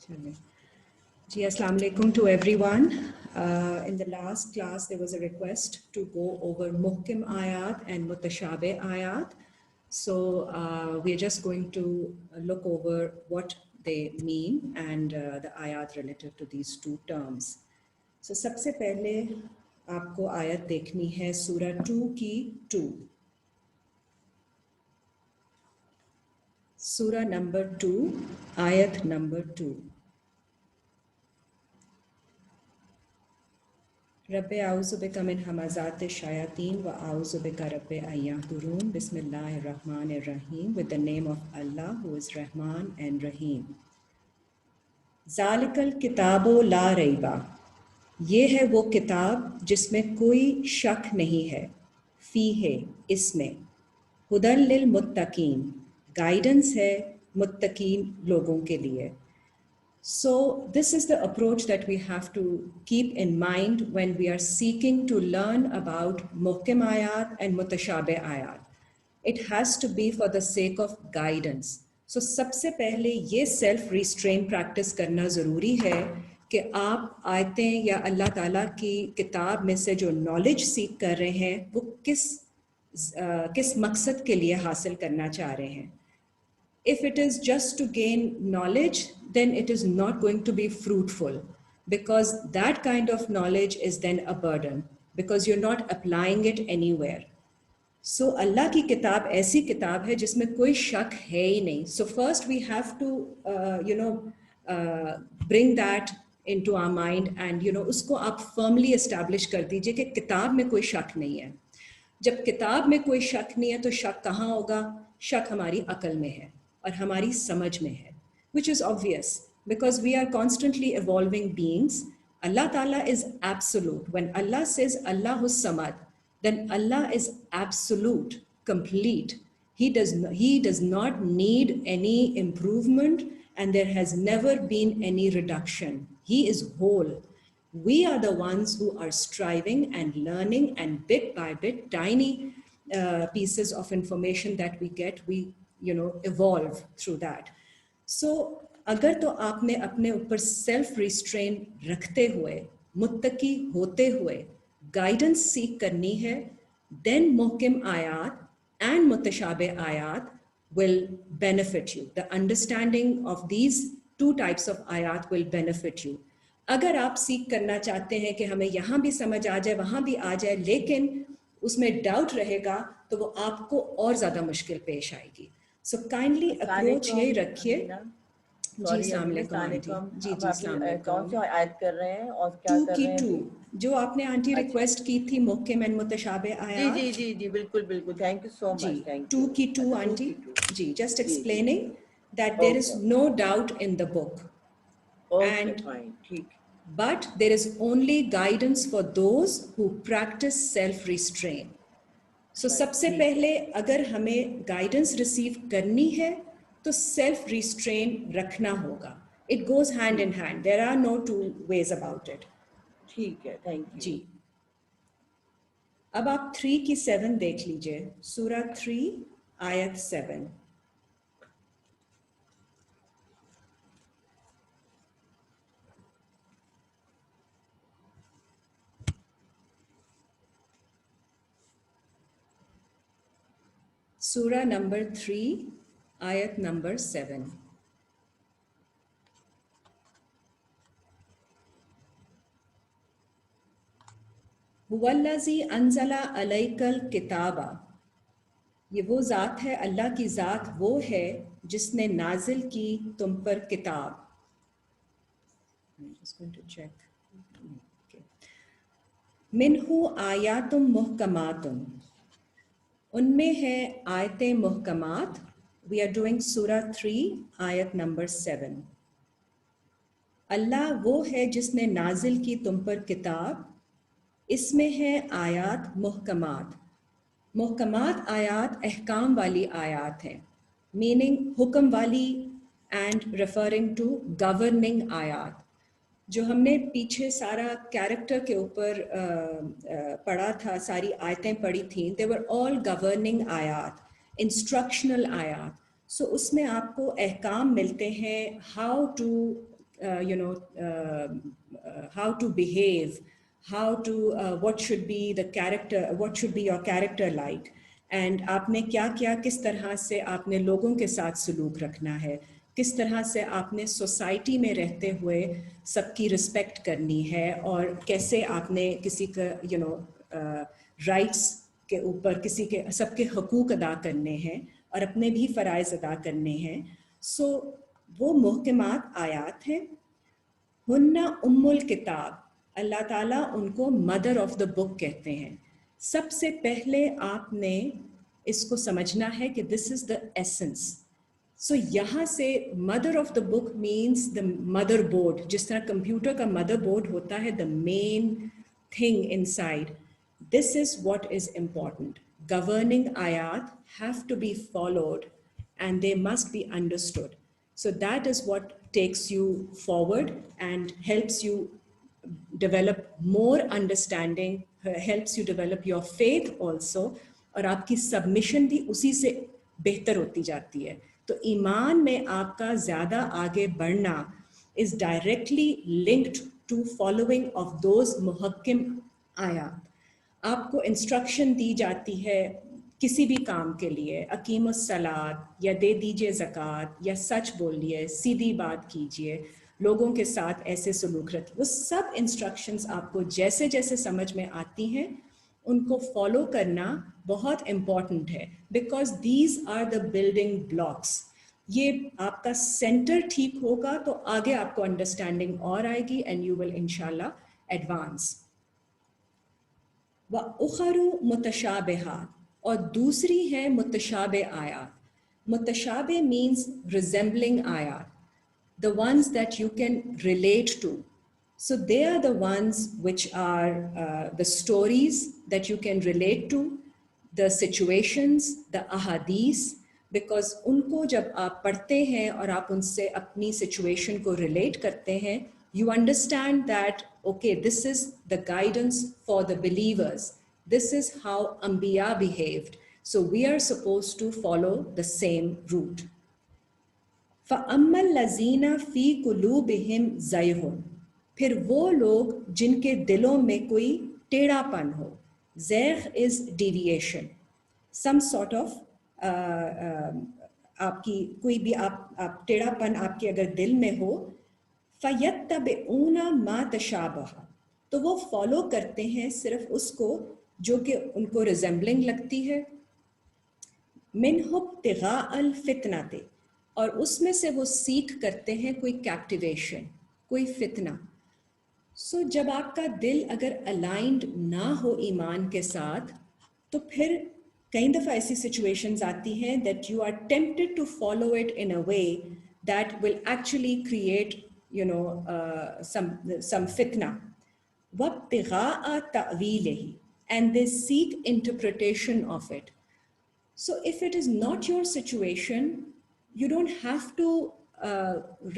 चलें जी, अस्सलाम वालेकुम to everyone. In the last class, there was a request to go over muhkim ayat and mutashabih ayat. So we're just going to look over what they mean and the ayat relative to these two terms. So सबसे पहले आपको आयत देखनी है सूरह 2 की 2. Surah number 2, ayat number 2. रब्बे आऊज़ु बिका मिन हमाज़ाति शायातीन व आऊज़ु बिका रब्बे अय्याहुरून बिस्मिल्लाहिर्रहमानिर्रहीम with the name of Allah who is Rahman and Rahim. ज़ालिकल किताबो ला रैबा, ये है वो किताब जिसमें कोई शक नहीं है, फ़ी है इसमें, हुदल लिल मुत्तकीन, गाइडेंस है मुत्तकीन लोगों के लिए. So this is the approach that we have to keep in mind when we are seeking to learn about muhkim ayat and mutashabih ayat. It has to be for the sake of guidance. So सबसे पहले ये self restraint practice करना ज़रूरी है कि आप आयतें या अल्लाह ताला की किताब में से जो knowledge seek कर रहे हैं वो किस मकसद के लिए हासिल करना चाह रहे हैं. If it is just to gain knowledge, then it is not going to be fruitful, because that kind of knowledge is then a burden, because you're not applying it anywhere. So Allah की किताब ऐसी किताब है जिसमें कोई शक है ही नहीं. So first we have to bring that into our mind and उसको आप firmly establish कर दीजिए कि किताब में कोई शक नहीं है. जब किताब में कोई शक नहीं है तो शक कहाँ होगा? शक हमारी अकल में है और हमारी समझ में है, which is obvious because we are constantly evolving beings. Allah Ta'ala is absolute. When Allah says Allahu Samad, then Allah is absolute, complete. He does not need any improvement, and there has never been any reduction. He is whole. We are the ones who are striving and learning, and bit by bit, tiny pieces of information that we get, we evolve through that. So अगर तो आपने अपने ऊपर self restraint रखते हुए, मुत्तकी होते हुए guidance seek करनी है, then मुहकिम आयात and मुतशाबिह आयात will benefit you. The understanding of these two types of ayat will benefit you. अगर आप सीख करना चाहते हैं कि हमें यहाँ भी समझ आ जाए, वहाँ भी आ जाए, लेकिन उसमें डाउट रहेगा, तो वो आपको और ज़्यादा मुश्किल पेश आएगी. So kindly approach यही रखिए. जी अस्सलाम वालेकुम आंटी. जी अस्सलाम वालेकुम. कौन सी आयत कर रहे हैं और क्या कर रहे हैं? 2 की 2 जो आपने आंटी रिक्वेस्ट की थी मुहकिम एंड मुतशाबिह आयत. जी जी जी बिल्कुल बिल्कुल. Thank you so much. Thank 2 की 2 आंटी. जी, just explaining that there is no doubt in the book. And fine, ठीक. But there is only guidance for those who practice self-restraint. So सबसे पहले अगर हमें guidance receive करनी है तो self-restraint रखना होगा. It goes hand in hand. There are no two ways about it. ठीक है, thank you. जी. अब आप 3 की 7 देख लीजिए. सूरह 3 आयत 7. Surah number 3, ayat number 7. हुवल्लज़ी अंज़ला अलैकल किताबा, ये वो ज़ात है, अल्लाह की ज़ात वो है जिसने नाजिल की तुम पर किताब. I'm just going to check. Okay. मिन्हु आयातुम मुहकमातुम, उनमें है आयतें मुहकमात. We are doing Surah 3, ayat number 7. अल्लाह वो है जिसने नाजिल की तुम पर किताब, इसमें है आयात मुहकमात. मुहकमात आयात अहकाम वाली आयात हैं, मीनिंग हुक्म वाली, एंड रेफरिंग टू गवर्निंग आयात. जो हमने पीछे सारा कैरेक्टर के ऊपर पढ़ा था, सारी आयतें पढ़ी थी, दे वर ऑल गवर्निंग आयात, इंस्ट्रक्शनल आयात. सो उसमें आपको अहकाम मिलते हैं, how to how to behave, how to what should be the character, what should be your character like, and आपने क्या क्या किस तरह से आपने लोगों के साथ सलूक रखना है, किस तरह से आपने सोसाइटी में रहते हुए सबकी रिस्पेक्ट करनी है, और कैसे आपने किसी का राइट्स के ऊपर किसी के सबके हकूक़ अदा करने हैं और अपने भी फ़राइज़ अदा करने हैं. सो वो मुहकमात आयात हैं. हुन्ना उम्मुल किताब, अल्लाह ताला उनको मदर ऑफ द बुक कहते हैं. सबसे पहले आपने इसको समझना है कि दिस इज़ द एसेंस. सो यहाँ से mother of the book means the mother board. जिस तरह कंप्यूटर का मदर बोर्ड होता है, the main thing inside, this is what is important. Governing ayat have to be followed and they must be understood. So that is what takes you forward and helps you develop more understanding, helps you develop your faith also, और आपकी submission भी उसी से बेहतर होती जाती है. तो ईमान में आपका ज़्यादा आगे बढ़ना is directly linked to following of those मुहक्किम आयात. आपको इंस्ट्रक्शन दी जाती है किसी भी काम के लिए, अकीमुस सलात, या दे दीजिए ज़कात, या सच बोलिए, सीधी बात कीजिए, लोगों के साथ ऐसे सलूक रखिए. वो सब इंस्ट्रक्शंस आपको जैसे जैसे समझ में आती हैं उनको फॉलो करना बहुत इम्पॉर्टेंट है, because these are the building blocks. ये आपका सेंटर ठीक होगा तो आगे आपको अंडरस्टैंडिंग और आएगी एंड यू विल इंशाल्लाह एडवांस. व उखरु मुतशाबिहात, और दूसरी है मुतशाबे आयात. मुतशाबे मीन्स रिजेंबलिंग आयात, the ones that you can relate to. So they are the ones which are the stories that you can relate to, the situations, the ahadith, because उनको जब आप पढ़ते हैं और आप उनसे अपनी situation को relate करते हैं, you understand that, okay, this is the guidance for the believers. This is how Anbiya behaved. So we are supposed to follow the same route. फ़अम्मल लज़ीना फ़ी कुलूबिहिम ज़यग़ुन, फिर वो लोग जिनके दिलों में कोई टेढ़ापन हो. ज़ैग़ is deviation, some sort of आपकी कोई भी आप टेढ़ापन आपके अगर दिल में हो, फ़यत्तबिऊना मा तशाबह, तो वो फॉलो करते हैं सिर्फ उसको जो कि उनको रिजेंबलिंग लगती है. मिन्हु इब्तिगाअल फितनते, और उसमें से वो सीख करते हैं कोई कैप्टिवेशन, कोई फितना. सो जब आपका दिल अगर अलाइंड ना हो ईमान के साथ, तो फिर कई दफ़ा ऐसी सिचुएशंस आती हैं that you are tempted to follow it in a way that will actually create some fitna. वब्तिगाअ तअवीलिही, and they seek interpretation of it. So if it is not your situation, you don't have to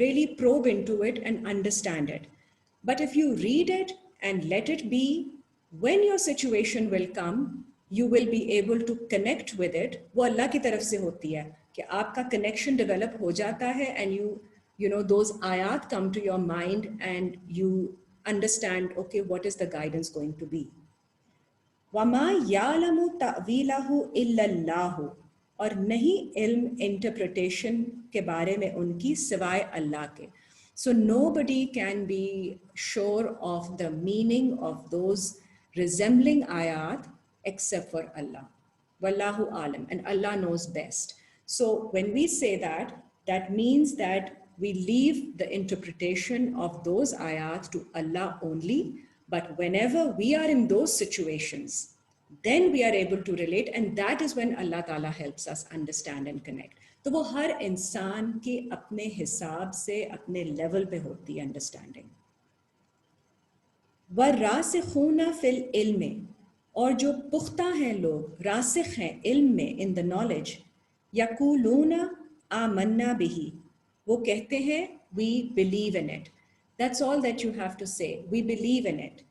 really probe into it and understand it. But if you read it and let it be, when your situation will come, you will be able to connect with it. वो अल्लाह की तरफ से होती है कि आपका connection develop हो जाता है and you know those ayat come to your mind and you understand, okay, what is the guidance going to be. वमा यालमु तअवीलहु इल्लल्लाहु, और नहीं इल्म इंटरप्रिटेशन के बारे में उनकी सिवाय अल्लाह के. So nobody can be sure of the meaning of those resembling ayat except for Allah. Wallahu alam, and Allah knows best. So when we say that, that means that we leave the interpretation of those ayat to Allah only. But whenever we are in those situations, then we are able to relate, and that is when Allah Ta'ala helps us understand and connect. तो वो हर इंसान के अपने हिसाब से अपने level पे होती है अंडरस्टैंडिंग. वरासिखूना फिल इल्म, और जो पुख्ता हैं लोग, रासिख हैं इल्म में, इन द नॉलेज, यकूलूना आमन्ना बिही, वो कहते हैं we believe in it. That's all that you have to say. We believe in it.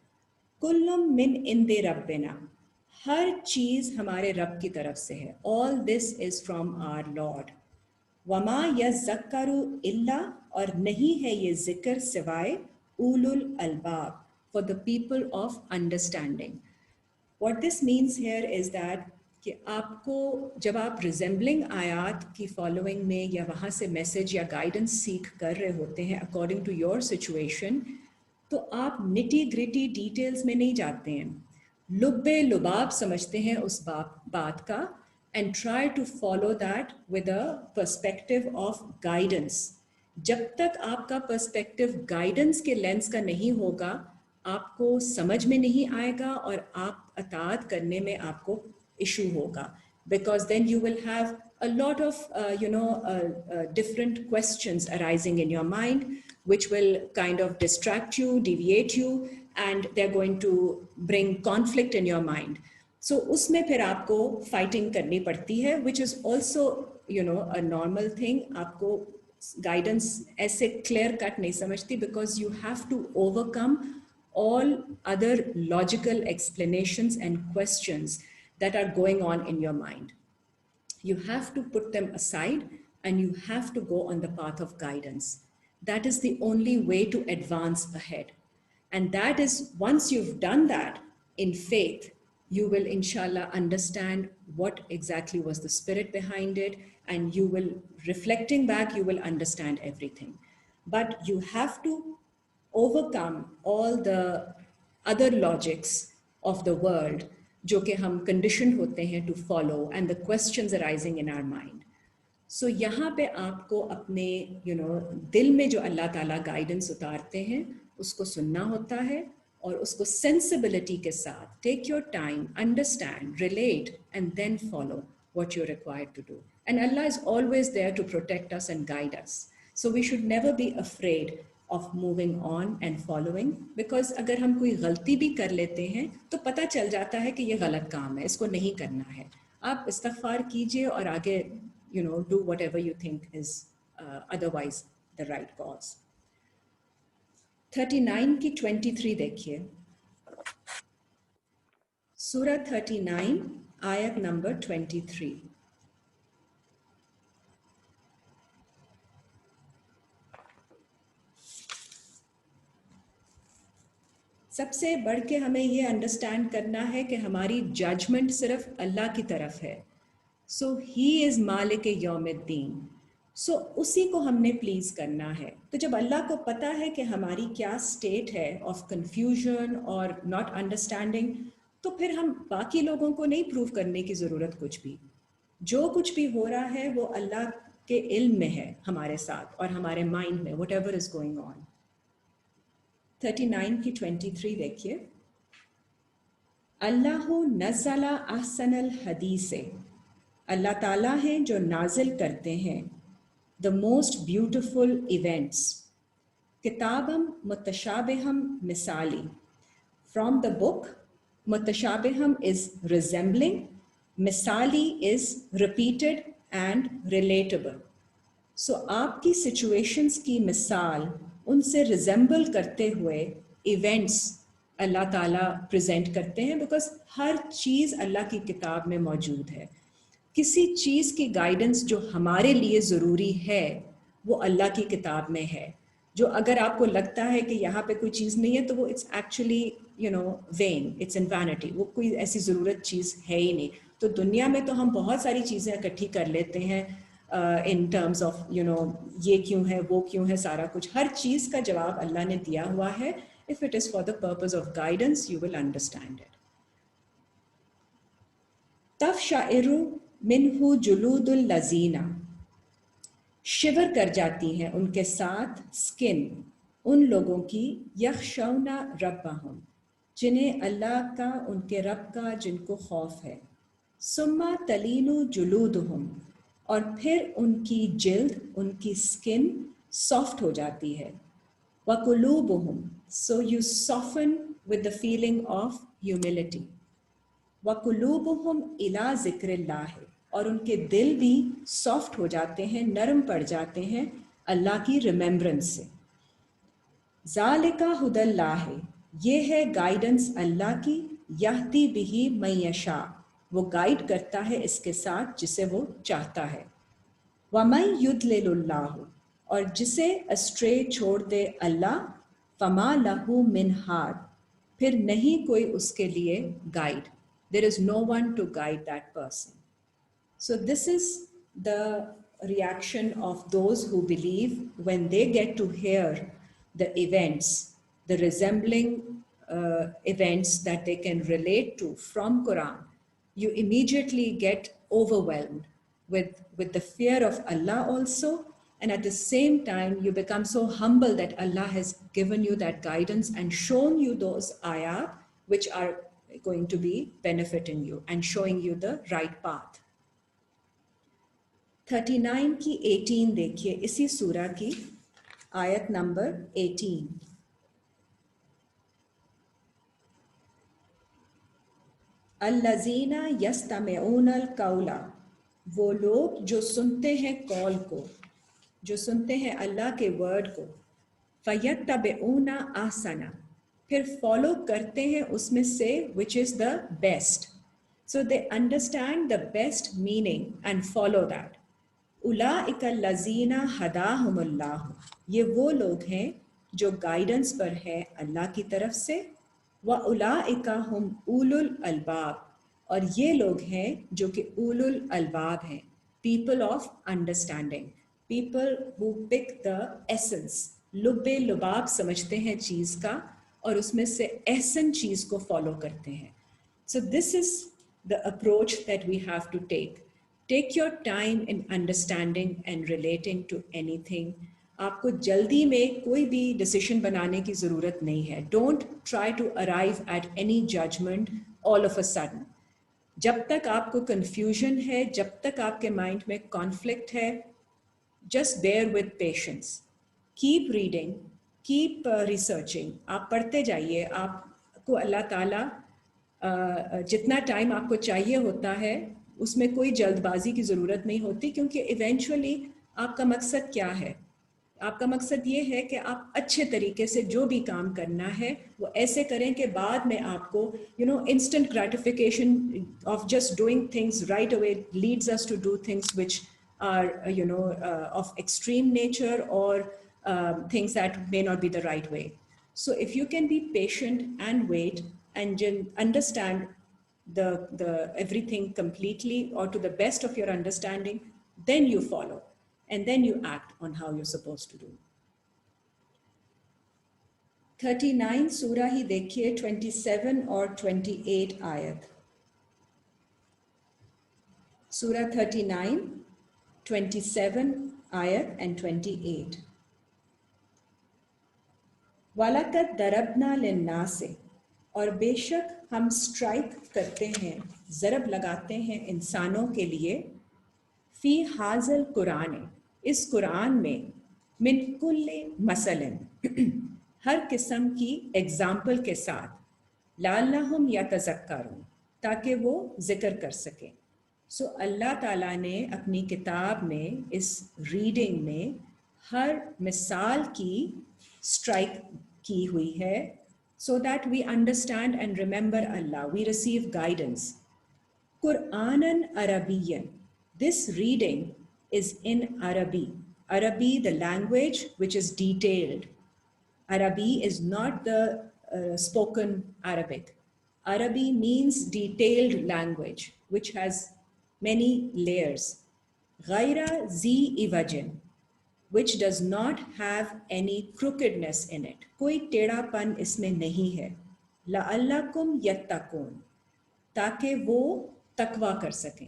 कुल्लुम मिन इंदे रब्बिना, हर चीज़ हमारे रब की तरफ से है. All this is from our Lord. वमा यज़्ज़क्करु इल्ला, और नहीं है ये जिक्र सिवाय उलुल अलबाब, for the people of understanding. What this means here is that कि आपको जब आप रिजेंबलिंग आयात की फॉलोइंग में या वहाँ से मैसेज या गाइडेंस सीख कर रहे होते हैं अकॉर्डिंग टू योर सिचुएशन, तो आप निटी ग्रिटी डिटेल्स में नहीं जाते हैं, लुब्बे लुबाब समझते हैं उस बात का, and try to follow that with a perspective of guidance. जब तक आपका पर्सपेक्टिव गाइडेंस के लेंस का नहीं होगा, आपको समझ में नहीं आएगा और आप अताअत करने में आपको इशू होगा, because then you will have a lot of different questions arising in your mind which will kind of distract you, deviate you, and they're going to bring conflict in your mind. So उसमें फिर आपको fighting करनी पड़ती है, which is also a normal thing. आपको guidance ऐसे clear cut नहीं समझती, because you have to overcome all other logical explanations and questions that are going on in your mind. You have to put them aside and you have to go on the path of guidance. That is the only way to advance ahead. And that is, once you've done that in faith, you will inshallah understand what exactly was the spirit behind it, and you will, reflecting back, you will understand everything. But you have to overcome all the other logics of the world जो कि हम conditioned होते हैं to follow, and the questions arising in our mind. So यहाँ पे आपको अपने दिल में जो अल्लाह ताला guidance उतारते हैं उसको सुनना होता है, और उसको sensibility के साथ take your time, understand, relate, and then follow what you're required to do. And Allah is always there to protect us and guide us. So we should never be afraid of moving on and following, because अगर हम कोई गलती भी कर लेते हैं तो पता चल जाता है कि ये गलत काम है, इसको नहीं करना है. आप इस्तग़फ़ार कीजिए और आगे do whatever you think is otherwise the right cause. 39 की 23 देखिए. सूरह 39 आयत नंबर 23. सबसे बढ़ के हमें ये अंडरस्टैंड करना है कि हमारी जजमेंट सिर्फ अल्लाह की तरफ है. सो ही इज़ मालिक यौमिद्दीन. सो उसी को हमने प्लीज़ करना है. तो जब अल्लाह को पता है कि हमारी क्या स्टेट है ऑफ कन्फ्यूजन और नॉट अंडरस्टैंडिंग, तो फिर हम बाकी लोगों को नहीं प्रूव करने की ज़रूरत. कुछ भी जो कुछ भी हो रहा है वो अल्लाह के इल्म में है हमारे साथ और हमारे माइंड में, what ever is going on. 39 की 23 देखिए. अल्लाहु नज़्ज़ला अहसनल हदीसे, अल्लाह ताला हैं जो नाजिल करते हैं द मोस्ट ब्यूटिफुल इवेंट्स. किताबम मुतशाबिहम मिसाली, फ्रॉम द बुक. मुतशाबिहम इज़ रिजेंबलिंग, मिसाली is repeated and relatable. So आपकी सिचुएशंस की मिसाल, उनसे रिजेंबल करते हुए इवेंट्स अल्लाह ताला प्रेजेंट करते हैं, बिकॉज हर चीज़ अल्लाह की किताब में मौजूद है. किसी चीज़ की गाइडेंस जो हमारे लिए ज़रूरी है वो अल्लाह की किताब में है. जो अगर आपको लगता है कि यहाँ पे कोई चीज़ नहीं है तो वो it's actually when, it's in vanity. वो कोई ऐसी ज़रूरत चीज़ है ही नहीं. तो दुनिया में तो हम बहुत सारी चीज़ें इकट्ठी कर लेते हैं in terms of ये क्यों है, वो क्यों है, सारा कुछ. हर चीज़ का जवाब अल्लाह ने दिया हुआ है. If it is for the purpose of guidance, you will understand it. तफ़शाइरु मिन्हु जुलूदुल लज़ीना, शिवर कर जाती हैं उनके साथ स्किन उन लोगों की, यख़शौना रब्बहुम, जिन्हें अल्लाह का, उनके रब का जिनको खौफ है. सुम्मा तलीनु जुलूदुहुम, और फिर उनकी जिल्द, उनकी स्किन सॉफ्ट हो जाती है. वकुलूबुहुम, so you soften with the feeling of humility. वकुलूबुहुम इला ज़िक्रिल्लाह, और उनके दिल भी सॉफ्ट हो जाते हैं, नरम पड़ जाते हैं अल्लाह की रिमेम्बरेंस से. ज़ालिका हुदल्लाह, ये है गाइडेंस अल्लाह की. यहदी बिही मन यशा, वो गाइड करता है इसके साथ जिसे वो चाहता है. वमन युद्लिल्लाहु, और जिसे अस्ट्रे छोड़ दे अल्लाह, फमा लहू मिन हाद, फिर नहीं कोई उसके लिए guide. There is no one to guide that person. So this is the reaction of those who believe when they get to hear the events, the resembling events that they can relate to from Quran. You immediately get overwhelmed with the fear of Allah also, and at the same time you become so humble that Allah has given you that guidance and shown you those ayat which are going to be benefiting you and showing you the right path. 39 की 18 देखिए, इसी सूरा की आयत number 18. अल्लज़ीना यस्तमिऊनल कौला, वो लोग जो सुनते हैं कौल को, जो सुनते हैं अल्लाह के वर्ड को, फयत्तबिऊना ahsana, फिर फॉलो करते हैं उसमें से which is the best. So they understand the best meaning and follow that. उलाइका लज़ीना हदाहुमुल्लाह, ये वो लोग हैं जो गाइडेंस पर है अल्लाह की तरफ से. व उलाइका हुम उलुल अलबाब, और ये लोग हैं जो कि उलुल अलबाब हैं, people of understanding, people who pick the essence, लुब्बे लुबाब समझते हैं चीज़ का और उसमें से एहसन चीज़ को फॉलो करते हैं. So this is the approach that we have to take. Take your time in understanding and relating to anything. आपको जल्दी में कोई भी डिसीजन बनाने की ज़रूरत नहीं है. Don't try to arrive at any judgment all of a sudden. जब तक आपको confusion है, जब तक आपके mind में conflict है, just bear with patience. Keep reading, keep researching. आप पढ़ते जाइए. आपको अल्लाह ताला जितना टाइम आपको चाहिए होता है उसमें कोई जल्दबाजी की ज़रूरत नहीं होती, क्योंकि इवेंचुअली आपका मकसद क्या है? आपका मकसद ये है कि आप अच्छे तरीके से जो भी काम करना है वो ऐसे करें कि बाद में आपको instant gratification of just doing things right away leads us to do things which are of extreme nature or things that may not be the right way. So if you can be patient and wait and understand the everything completely or to the best of your understanding, then you follow and then you act on how you're supposed to do. 39 surah ही देखिए, 27 और 28 आयत. Surah 39, 27 ayat and 28. वलकद दरबना लिन्नासे, और बेशक हम strike करते हैं, ज़रब लगाते हैं इंसानों के लिए, फ़ी हाज़ल कुरान, इस कुरान में, मिन कुल्ले मसलन, हर किस्म की एग्ज़ाम्पल के साथ, लअल्लहुम यतज़क्करून, ताकि वो ज़िक्र कर सकें. सो अल्लाह ताला ने अपनी किताब में, इस रीडिंग में, हर मिसाल की स्ट्राइक की हुई है, so that we understand and remember Allah, we receive guidance. Qur'anan Arabiyyan, this reading is in Arabi. Arabi, the language which is detailed. Arabi is not the spoken Arabic. Arabi means detailed language which has many layers. Ghaira zi iwajin, which does not have any crookedness in it. कोई टेढ़ापन इसमें नहीं है. लअल्लकुम यत्तकून, ताकि वो तकवा कर सकें.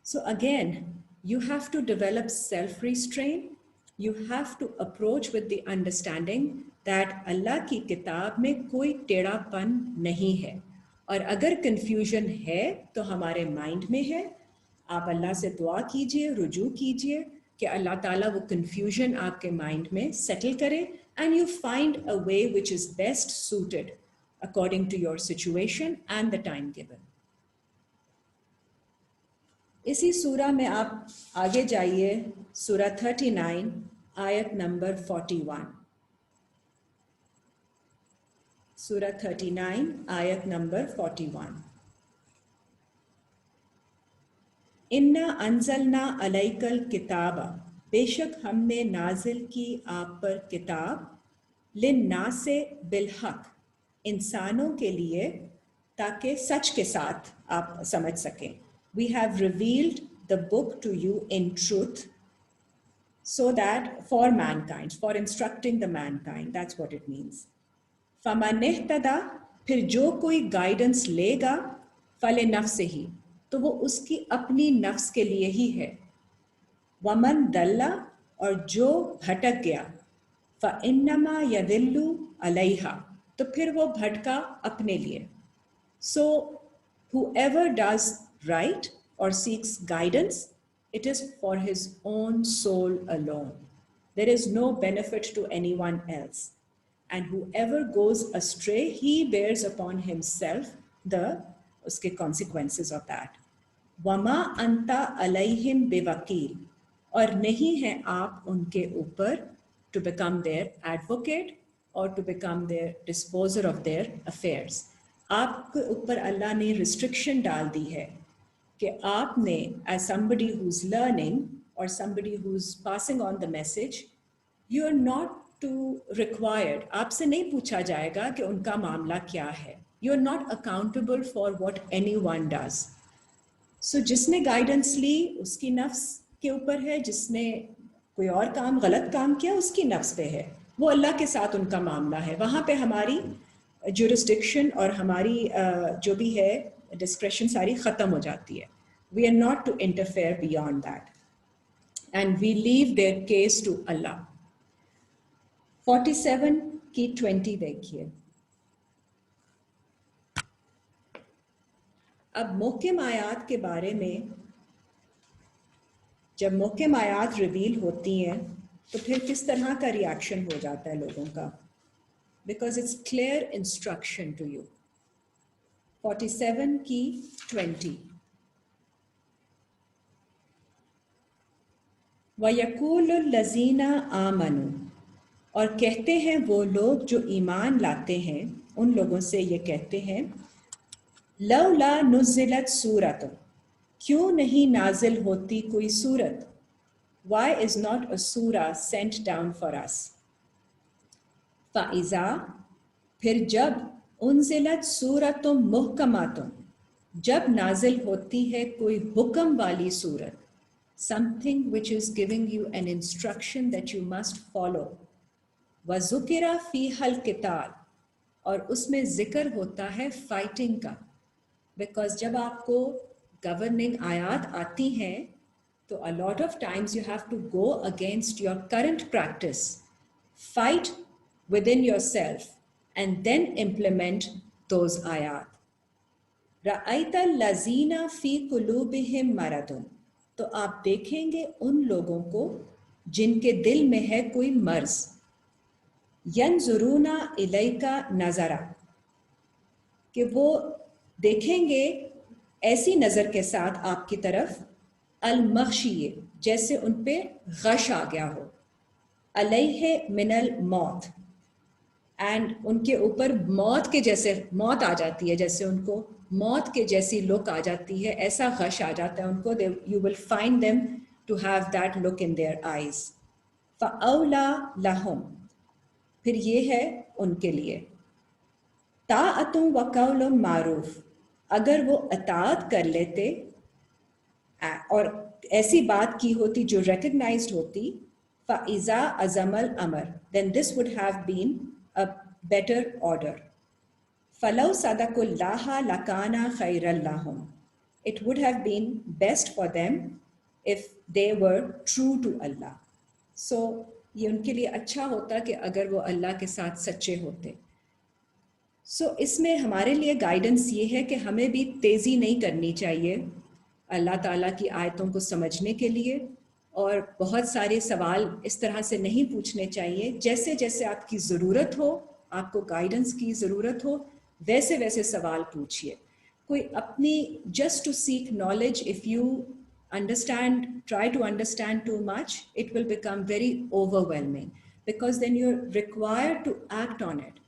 So again, you have to develop self-restraint. You have to approach with the understanding that अल्लाह की किताब में कोई टेढ़ापन नहीं है. और अगर confusion है तो हमारे mind में है. आप अल्लाह से दुआ कीजिए, रुजू कीजिए कि अल्लाह ताला वो confusion आपके mind में settle करे, and you find a way which is best suited according to your situation and the time given. इसी सूरा में आप आगे जाइए, सूरा 39 आयत नंबर 41. सूरा 39 आयत नंबर 41. इन्ना अंजलना अलैकल किताबा, बेशक हमने नाजिल की आप पर किताब, लिन्नासे बिलहक, इंसानों के लिए ताकि सच के साथ आप समझ सकें. We have revealed the book to you in truth, so that for mankind, for instructing the mankind, that's what it means. फमन इह्तदा, फिर जो कोई गाइडेंस लेगा, फले नफ्स ही, तो वो उसकी अपनी नफ्स के लिए ही है. वमन दल्ला, और जो भटक गया, फ़इन्नमा यदिल्लु अलैहा, तो फिर वो भटका अपने लिए. So whoever does right or seeks guidance, it is for his own soul alone. There is no benefit to anyone else. And whoever goes astray, he bears upon himself the uske consequences of that. वमा अंता अलैहिम बिवकील, और नहीं है आप उनके ऊपर to become their advocate or to become their disposer of their affairs. आपके ऊपर अल्लाह ने restriction डाल दी है कि आपने as somebody who's learning or somebody who's passing on the message, you are not to required, आपसे नहीं पूछा जाएगा कि उनका मामला क्या है. You are not accountable for what anyone does. So जिसने गाइडेंस ली उसकी नफ्स के ऊपर है, जिसने कोई और काम गलत काम किया उसकी नफ्स पे है. वो अल्लाह के साथ उनका मामला है. वहाँ पे हमारी jurisdiction और हमारी जो भी है डिस्क्रेशन सारी ख़त्म हो जाती है. We are not to interfere beyond that, and we leave their case to Allah. 47 की 20 देखिए. अब मोहकम आयात के बारे में, जब मोहकम आयात रिवील होती हैं तो फिर किस तरह का रिएक्शन हो जाता है लोगों का, because it's clear instruction to you. 47 की 20. वयकूलुल लज़ीना आमनू, और कहते हैं वो लोग जो ईमान लाते हैं, उन लोगों से ये कहते हैं, लौला नुज़िलत सूरत, क्यों नहीं नाजिल होती कोई सूरत. Why is not a surah sent down for us? Faiza, फिर जब, उन्ज़िलत सूरतुम मुहकमातुम, जब नाजिल होती है कोई हुक्म वाली सूरत, something which is giving you an instruction that you must follow. वज़ुकिरा फ़ीहल क़िताल, और उसमें ज़िक्र होता है फाइटिंग का. बिकॉज जब आपको गवर्निंग आयात आती हैं तो a lot of times you have to go against your current practice, fight within yourself and then implement those ayat. रअयता लज़ीना फ़ी कुलूबिहिम मरदुन, तो आप देखेंगे उन लोगों को जिनके दिल में है कोई मर्ज. यंजुरूना इलैका नज़रा, कि वो देखेंगे ऐसी नज़र के साथ आपकी तरफ, अल-मग़शिये, जैसे उन पे गश आ गया हो, अलैहि मिनल मौत, एंड उनके ऊपर मौत के जैसे मौत आ जाती है, जैसे उनको मौत के जैसी लुक आ जाती है, ऐसा गश आ जाता है उनको. You will find them to have that look in their eyes. फ़अौला लहुम, फिर ये है उनके लिए, ताअतुम व कौलुम मारूफ, अगर वो अताअत कर लेते और ऐसी बात की होती जो रिकग्नाइज्ड होती, फ़इज़ा अज़मल अमर, then this would have been a better order. फ़लौ सदक़ुल्लाह लकाना खैरल लहुम, it would have been best for them if they were true to Allah. So ये उनके लिए अच्छा होता कि अगर वो अल्लाह के साथ सच्चे होते. सो इसमें हमारे लिए गाइडेंस ये है कि हमें भी तेज़ी नहीं करनी चाहिए अल्लाह ताला की आयतों को समझने के लिए, और बहुत सारे सवाल इस तरह से नहीं पूछने चाहिए. जैसे जैसे आपकी ज़रूरत हो, आपको गाइडेंस की ज़रूरत हो, वैसे वैसे सवाल पूछिए. कोई अपनी just to seek knowledge, if you understand, try to understand too much, it will become very overwhelming, because then you're required to act on it.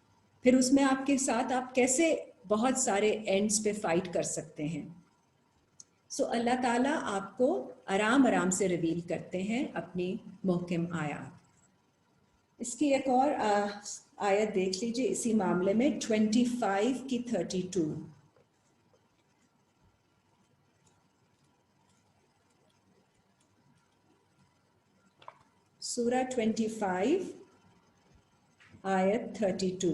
फिर उसमें आपके साथ आप कैसे बहुत सारे ends पे fight कर सकते हैं. सो अल्लाह ताला आपको आराम आराम से रिवील करते हैं अपनी मुहकम आयात। इसकी एक और आयत देख लीजिए इसी मामले में 25 की 32। सूरा 25 आयत 32।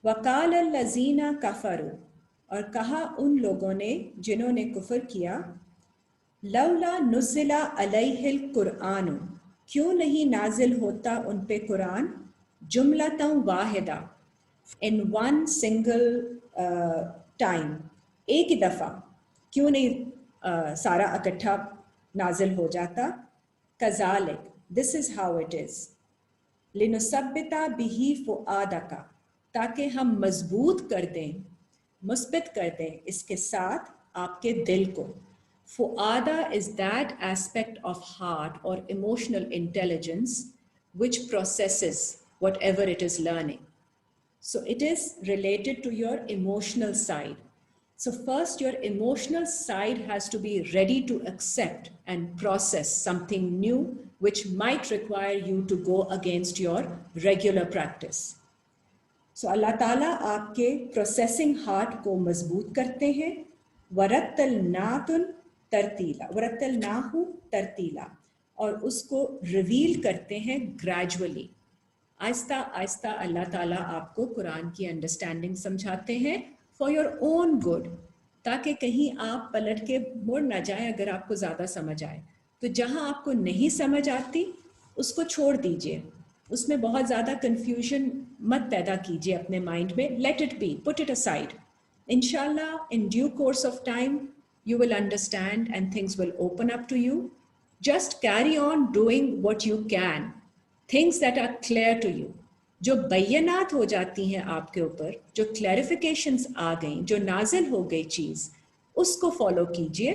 वकाल लजीना कफरू, और कहा उन लोगों ने जिन्होंने कुफर किया, लौला नुज़िला अलैहिल कुरआन, क्यों नहीं नाजिल होता उन पे कुरान, जुमलतन वाहिदा, इन वन सिंगल टाइम, एक ही दफ़ा क्यों नहीं सारा इकट्ठा नाजिल हो जाता। कज़ालिक, this is how it is, लिनुसब्बिता बिही फुआदका, ताकि हम मजबूत कर दें, मुस्बित कर दें इसके साथ आपके दिल को। फुआदा is that aspect of heart or emotional intelligence which processes whatever it is learning. So it is related to your emotional side. So first, your emotional side has to be ready to accept and process something new, which might require you to go against your regular practice. So Allah Ta'ala आपके processing heart को मजबूत करते हैं। वरत्तलनातुन तरतीला, वरत्तलनाहु तरतीला, और उसको reveal करते हैं gradually. Aahista Aahista अल्लाह ताला आपको कुरान की अंडरस्टैंडिंग समझाते हैं फॉर योर ओन गुड, ताकि कहीं आप पलट के मुड़ ना जाए अगर आपको ज़्यादा समझ आए। तो जहाँ आपको नहीं समझ आती उसको छोड़ दीजिए, उसमें बहुत ज़्यादा कन्फ्यूजन मत पैदा कीजिए अपने माइंड में। Let it be, put it aside. इंशाल्लाह in due course of time you will understand and things will open up to you. Just carry on doing what you can, things that are clear to you. जो बय्यनात हो जाती हैं आपके ऊपर, जो clarifications आ गई, जो नाजिल हो गई चीज़, उसको फॉलो कीजिए।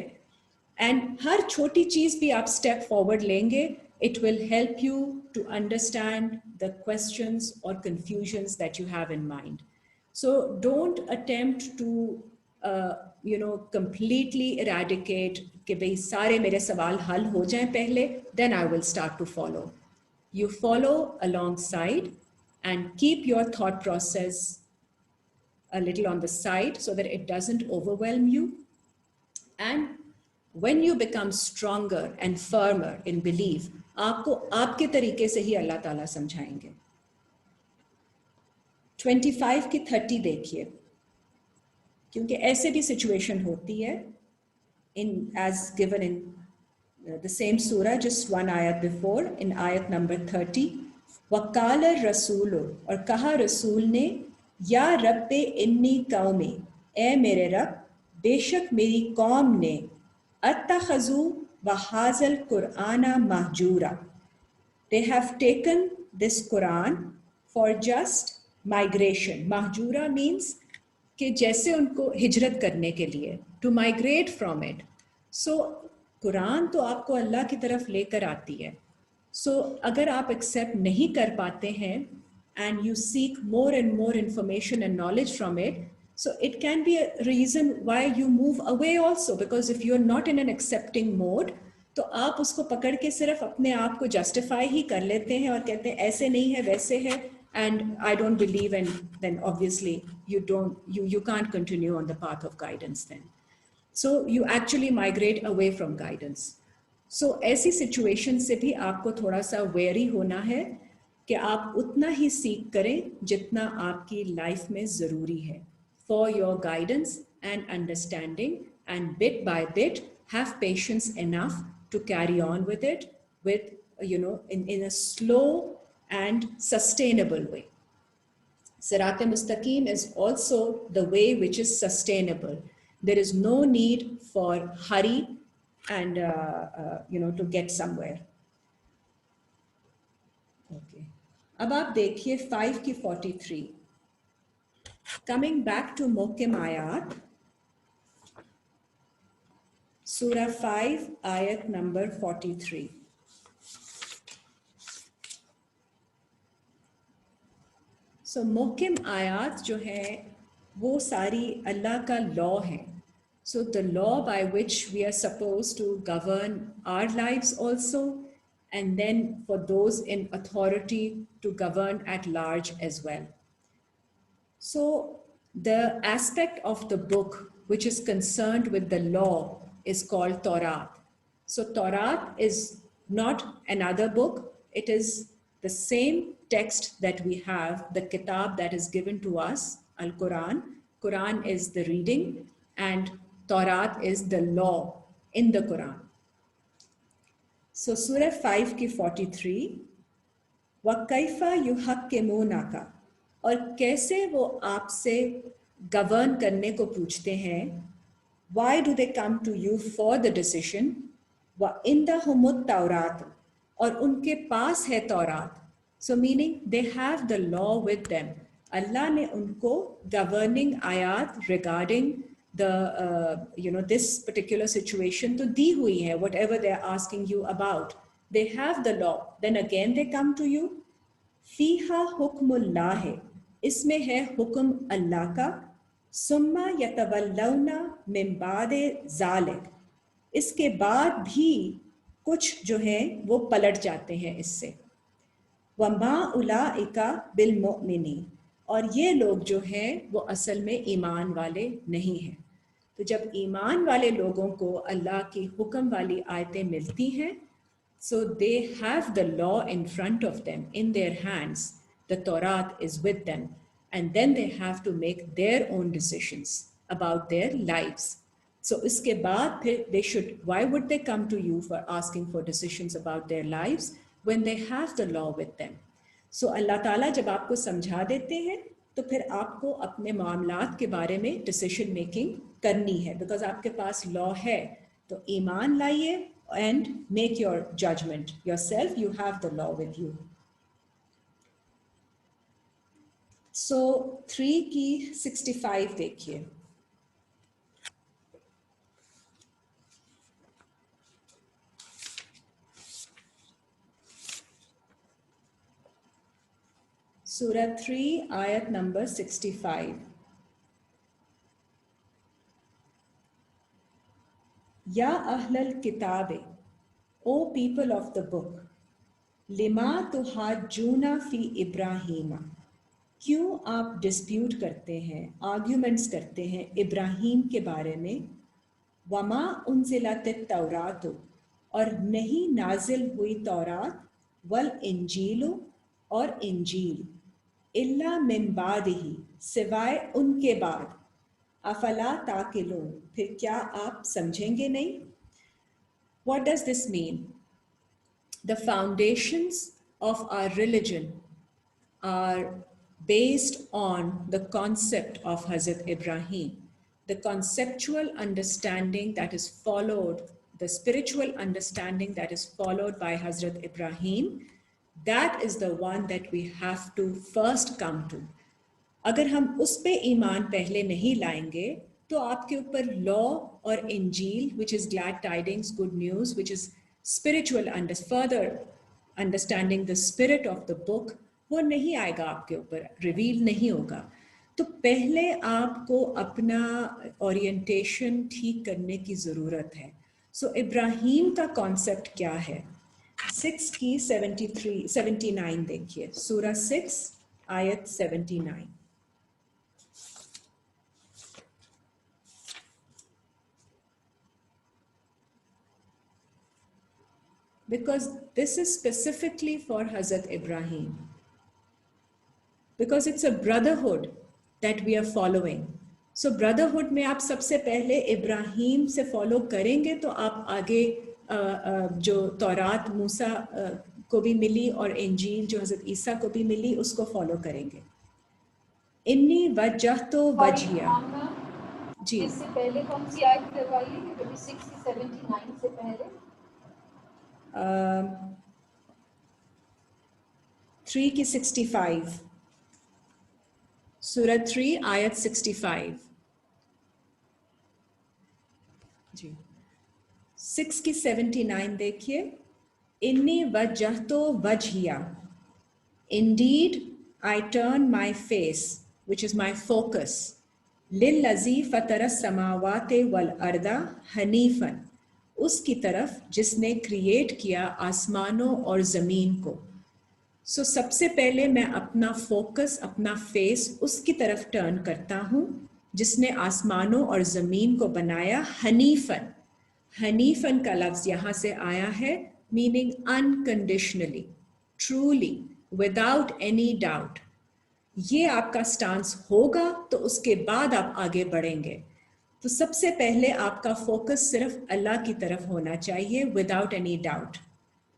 एंड हर छोटी चीज़ भी आप स्टेप फॉरवर्ड लेंगे, it will help you to understand the questions or confusions that you have in mind. So don't attempt to completely eradicate कि भाई सारे मेरे सवाल हल हो जाएं पहले, then I will start to follow. You follow alongside and keep your thought process a little on the side so that it doesn't overwhelm you. And when you become stronger and firmer in belief, आपको आपके तरीके से ही अल्लाह ताला समझाएंगे। 25 की 30 देखिए, क्योंकि ऐसे भी सिचुएशन होती है in as given in the same surah, just one ayat before, in ayat number 30, वकाल रसूल, और कहा रसूल ने, या रब्बे इन्नी कौमी, ए मेरे रब, बेशक मेरी कौम ने, अत्तखज़ू वहाज़ल कुरआना महजूरा, they have taken this Quran for just migration. महजूरा means कि जैसे उनको हिजरत करने के लिए, to migrate from it. So Quran तो आपको अल्लाह की तरफ लेकर आती है। So अगर आप accept नहीं कर पाते हैं and you seek more and more information and knowledge from it, so it can be a reason why you move away also, because if you're not in an accepting mode, तो आप उसको पकड़ के सिर्फ अपने आप को जस्टिफाई ही कर लेते हैं और कहते हैं ऐसे नहीं है वैसे है, and I don't believe, and then obviously you can't continue on the path of guidance then. So you actually migrate away from guidance. So ऐसी situation से भी आपको थोड़ा सा wary होना है कि आप उतना ही सीख करें जितना आपकी लाइफ में ज़रूरी है, for your guidance and understanding, and bit by bit have patience enough to carry on with it with, in a slow and sustainable way. Sirat Mustaqim is also the way which is sustainable. There is no need for hurry and to get somewhere. Okay. अब आप देखिए 5 की 43. Coming back to Muhkim Ayat, Surah 5, Ayat number 43. So Muhkim Ayat जो है वो सारी अल्लाह का law है. So the law by which we are supposed to govern our lives also, and then for those in authority to govern at large as well. So the aspect of the book which is concerned with the law is called Torah. So Torah is not another book. It is the same text that we have, the kitab that is given to us, Al-Quran. Quran is the reading and Torah is the law in the Quran. So Surah 5 ki 43, वकैफ़ा युहक्किमूनका, और कैसे वो आपसे govern करने को पूछते हैं. Why do they come to you for the decision? व इंदहुमुत तौरात, और उनके पास है तौरात. So meaning they have the law with them. अल्लाह ने उनको governing आयात regarding the this particular situation तो दी हुई है, whatever they are asking you about. They have the law. Then again they come to you. फीहा हुक्मुल्लाह है, इसमें है हुक्म अल्लाह का. सुम्मा यतवल्लौना मिन बादे ज़ालिक, इसके बाद भी कुछ जो है वो पलट जाते हैं इससे. वमा उलाइका बिलमुमिनीन, और ये लोग जो हैं वो असल में ईमान वाले नहीं हैं. तो जब ईमान वाले लोगों को अल्लाह की हुक्म वाली आयतें मिलती हैं, so they have the law in front of them, in their hands, the Torah is with them, and then they have to make their own decisions about their lives. So iske baad phir they should, why would they come to you for asking for decisions about their lives when they have the law with them? So Allah Ta'ala जब आपको समझा देते हैं तो फिर आपको अपने मामलात के बारे में डिसीजन मेकिंग करनी है, बिकॉज आपके पास लॉ है. तो ईमान लाइए and make your judgment yourself. You have the law with you. So 3 की 65 देखिए. Surah 3 ayat number 65. Ya ahlal kitabe, O people of the book, लिमा तुहाजूना फ़ी इब्राहीमा, क्यों आप डिस्प्यूट करते हैं, आर्ग्यूमेंट्स करते हैं इब्राहीम के बारे में. वमा उनज़िलत तौरात, और नहीं नाजिल हुई तौरात, वल इंजील, और इंजील, इल्ला मिन बादिही, सिवाय उनके बाद. अफला ताकिलून, फिर क्या आप समझेंगे नहीं. What does this mean? The foundations of our religion are based on the concept of Hazrat Ibrahim. The conceptual understanding that is followed, the spiritual understanding that is followed by Hazrat Ibrahim, that is the one that we have to first come to. अगर हम उस पे ईमान पहले नहीं लाएंगे तो आपके ऊपर लॉ और इंजील, which is glad tidings, good news, which is spiritual further understanding the spirit of the book, वो नहीं आएगा आपके ऊपर, रिवील नहीं होगा. तो पहले आपको अपना ओरिएंटेशन ठीक करने की ज़रूरत है. सो इब्राहीम का कॉन्सेप्ट क्या है. 6 की 79 देखिए, सूरा 6 आयत 79. Because this is specifically for Hazrat Ibrahim. Because it's a brotherhood that we are following. So brotherhood में आप सबसे पहले इब्राहीम से फॉलो करेंगे तो आप आगे जो तौरात मूसा को भी मिली और इंजील जो हज़रत ईसा को भी मिली उसको फॉलो करेंगे. इन्नी वजहतो वजहिया. जी, इससे पहले कौन सी आयत करवाइए, 26 से 79 से पहले. 3 की 65, सूरह 3 आयत 65. जी, 6 की 79 देखिए. इन्नी वजहतो वजहिया, indeed I turn my face, which is my focus, लिल्लज़ी फ़तर समावाते वल अर्दा हनीफन, उसकी तरफ जिसने क्रिएट किया आसमानों और ज़मीन को। सो सबसे पहले मैं अपना फोकस, अपना फेस उसकी तरफ टर्न करता हूँ जिसने आसमानों और ज़मीन को बनाया। हनीफन, हनीफन का लफ्ज़ यहाँ से आया है meaning unconditionally, truly, without any doubt. ये आपका स्टांस होगा तो उसके बाद आप आगे बढ़ेंगे। तो सबसे पहले आपका फोकस सिर्फ अल्लाह की तरफ होना चाहिए, विदाउट एनी डाउट।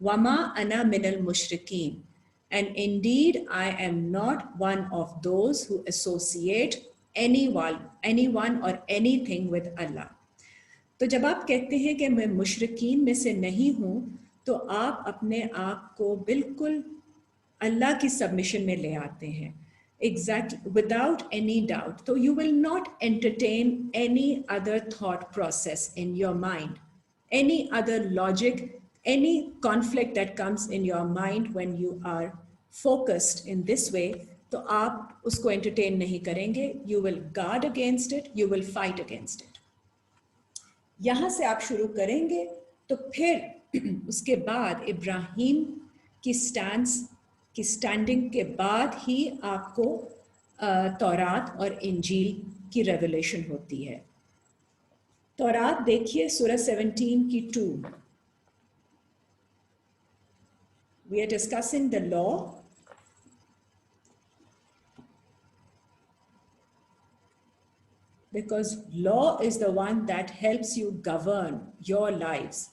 वमा अना मिनल मुशरिकीन, and indeed I am not one of those who associate anyone or anything with Allah. तो जब आप कहते हैं कि मैं मुशरिकीन में से नहीं हूँ, तो आप अपने आप को बिल्कुल अल्लाह की सबमिशन में ले आते हैं, exactly, without any doubt. So you will not entertain any other thought process in your mind, any other logic, any conflict that comes in your mind when you are focused in this way. तो आप उसको entertain नहीं करेंगे. You will guard against it, you will fight against it. यहाँ से आप शुरू करेंगे तो फिर उसके बाद इब्राहीम की स्टैंडिंग के बाद ही आपको तौरात और इंजील की रेवलेशन होती है। तौरात देखिए सूरह 17 की 2। We are discussing the law. Because law is the one that helps you govern your lives.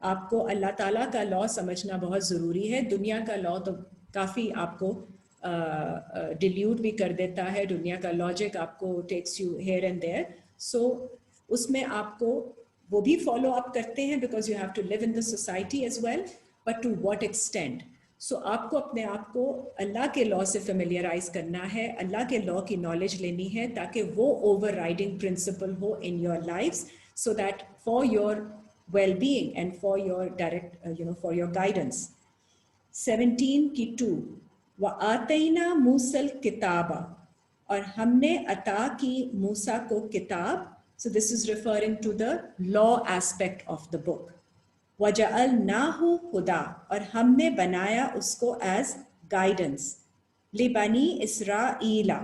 आपको अल्लाह ताला का लॉ समझना बहुत ज़रूरी है। दुनिया का लॉ तो काफ़ी आपको डिल्यूट भी कर देता है, दुनिया का लॉजिक आपको takes you here and there. So उसमें आपको वो भी फॉलो अप करते हैं because you have to live in the society as well, but to what extent. So आपको अपने आप को अल्लाह के लॉ से फेमिलियराइज करना है, अल्लाह के लॉ की नॉलेज लेनी है ताकि वो ओवर राइडिंग प्रिंसिपल हो in your lifes, so that for your well-being and for your direct, for your guidance. 17 की 2, वआतैना मूसल किताबा, और हमने अता की मूसा को किताब. So this is referring to the law aspect of the book. वजअलनाहु हुदा, और हमने बनाया उसको as guidance. लिबनी इसराइला,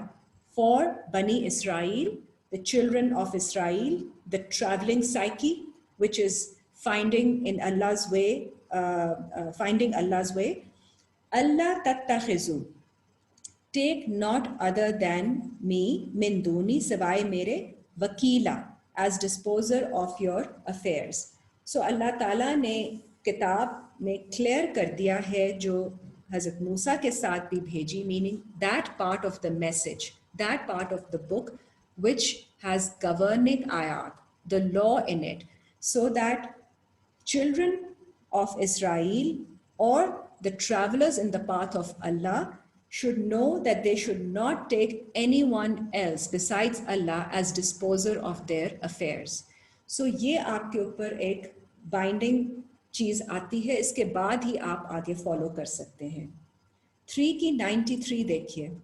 for Bani Israel, the children of Israel, the traveling psyche, which is finding Allah's way. Allah tattakhizu, take not other than me, min duni, siwaye mere, wakila, as disposer of your affairs. So Allah Ta'ala ने किताब में clear कर दिया है जो हज़रत मूसा के साथ भी भेजी, meaning that part of the message, that part of the book which has governing ayat, the law in it, so that children of Israel or the travelers in the path of Allah should know that they should not take anyone else besides Allah as disposer of their affairs. So ये आपके ऊपर एक binding चीज़ आती है, इसके बाद ही आप आगे follow कर सकते हैं। 3 की 93 देखिए।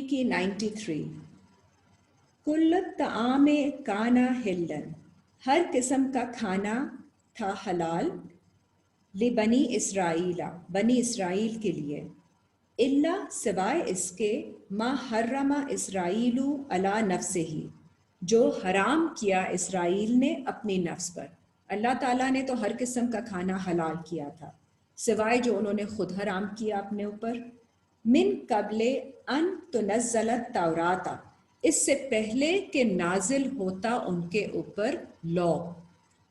की 93, कुल्ल ताआमे काना हिल्लन, हर किस्म का खाना था हलाल, लिबनी इसराइला, बनी इसराइल के लिए, इल्ला सिवाय इसके, मा हर्रमा इसराइलू अला नफ्से ही, जो हराम किया इसराइल ने अपनी नफ्स पर। अल्लाह ताला ने तो हर किस्म का खाना हलाल किया था, सिवाय जो उन्होंने खुद हराम किया अपने ऊपर। मिन कबले अन तुनज़्ज़लत तौराता, इससे पहले कि नाजिल होता उनके ऊपर law,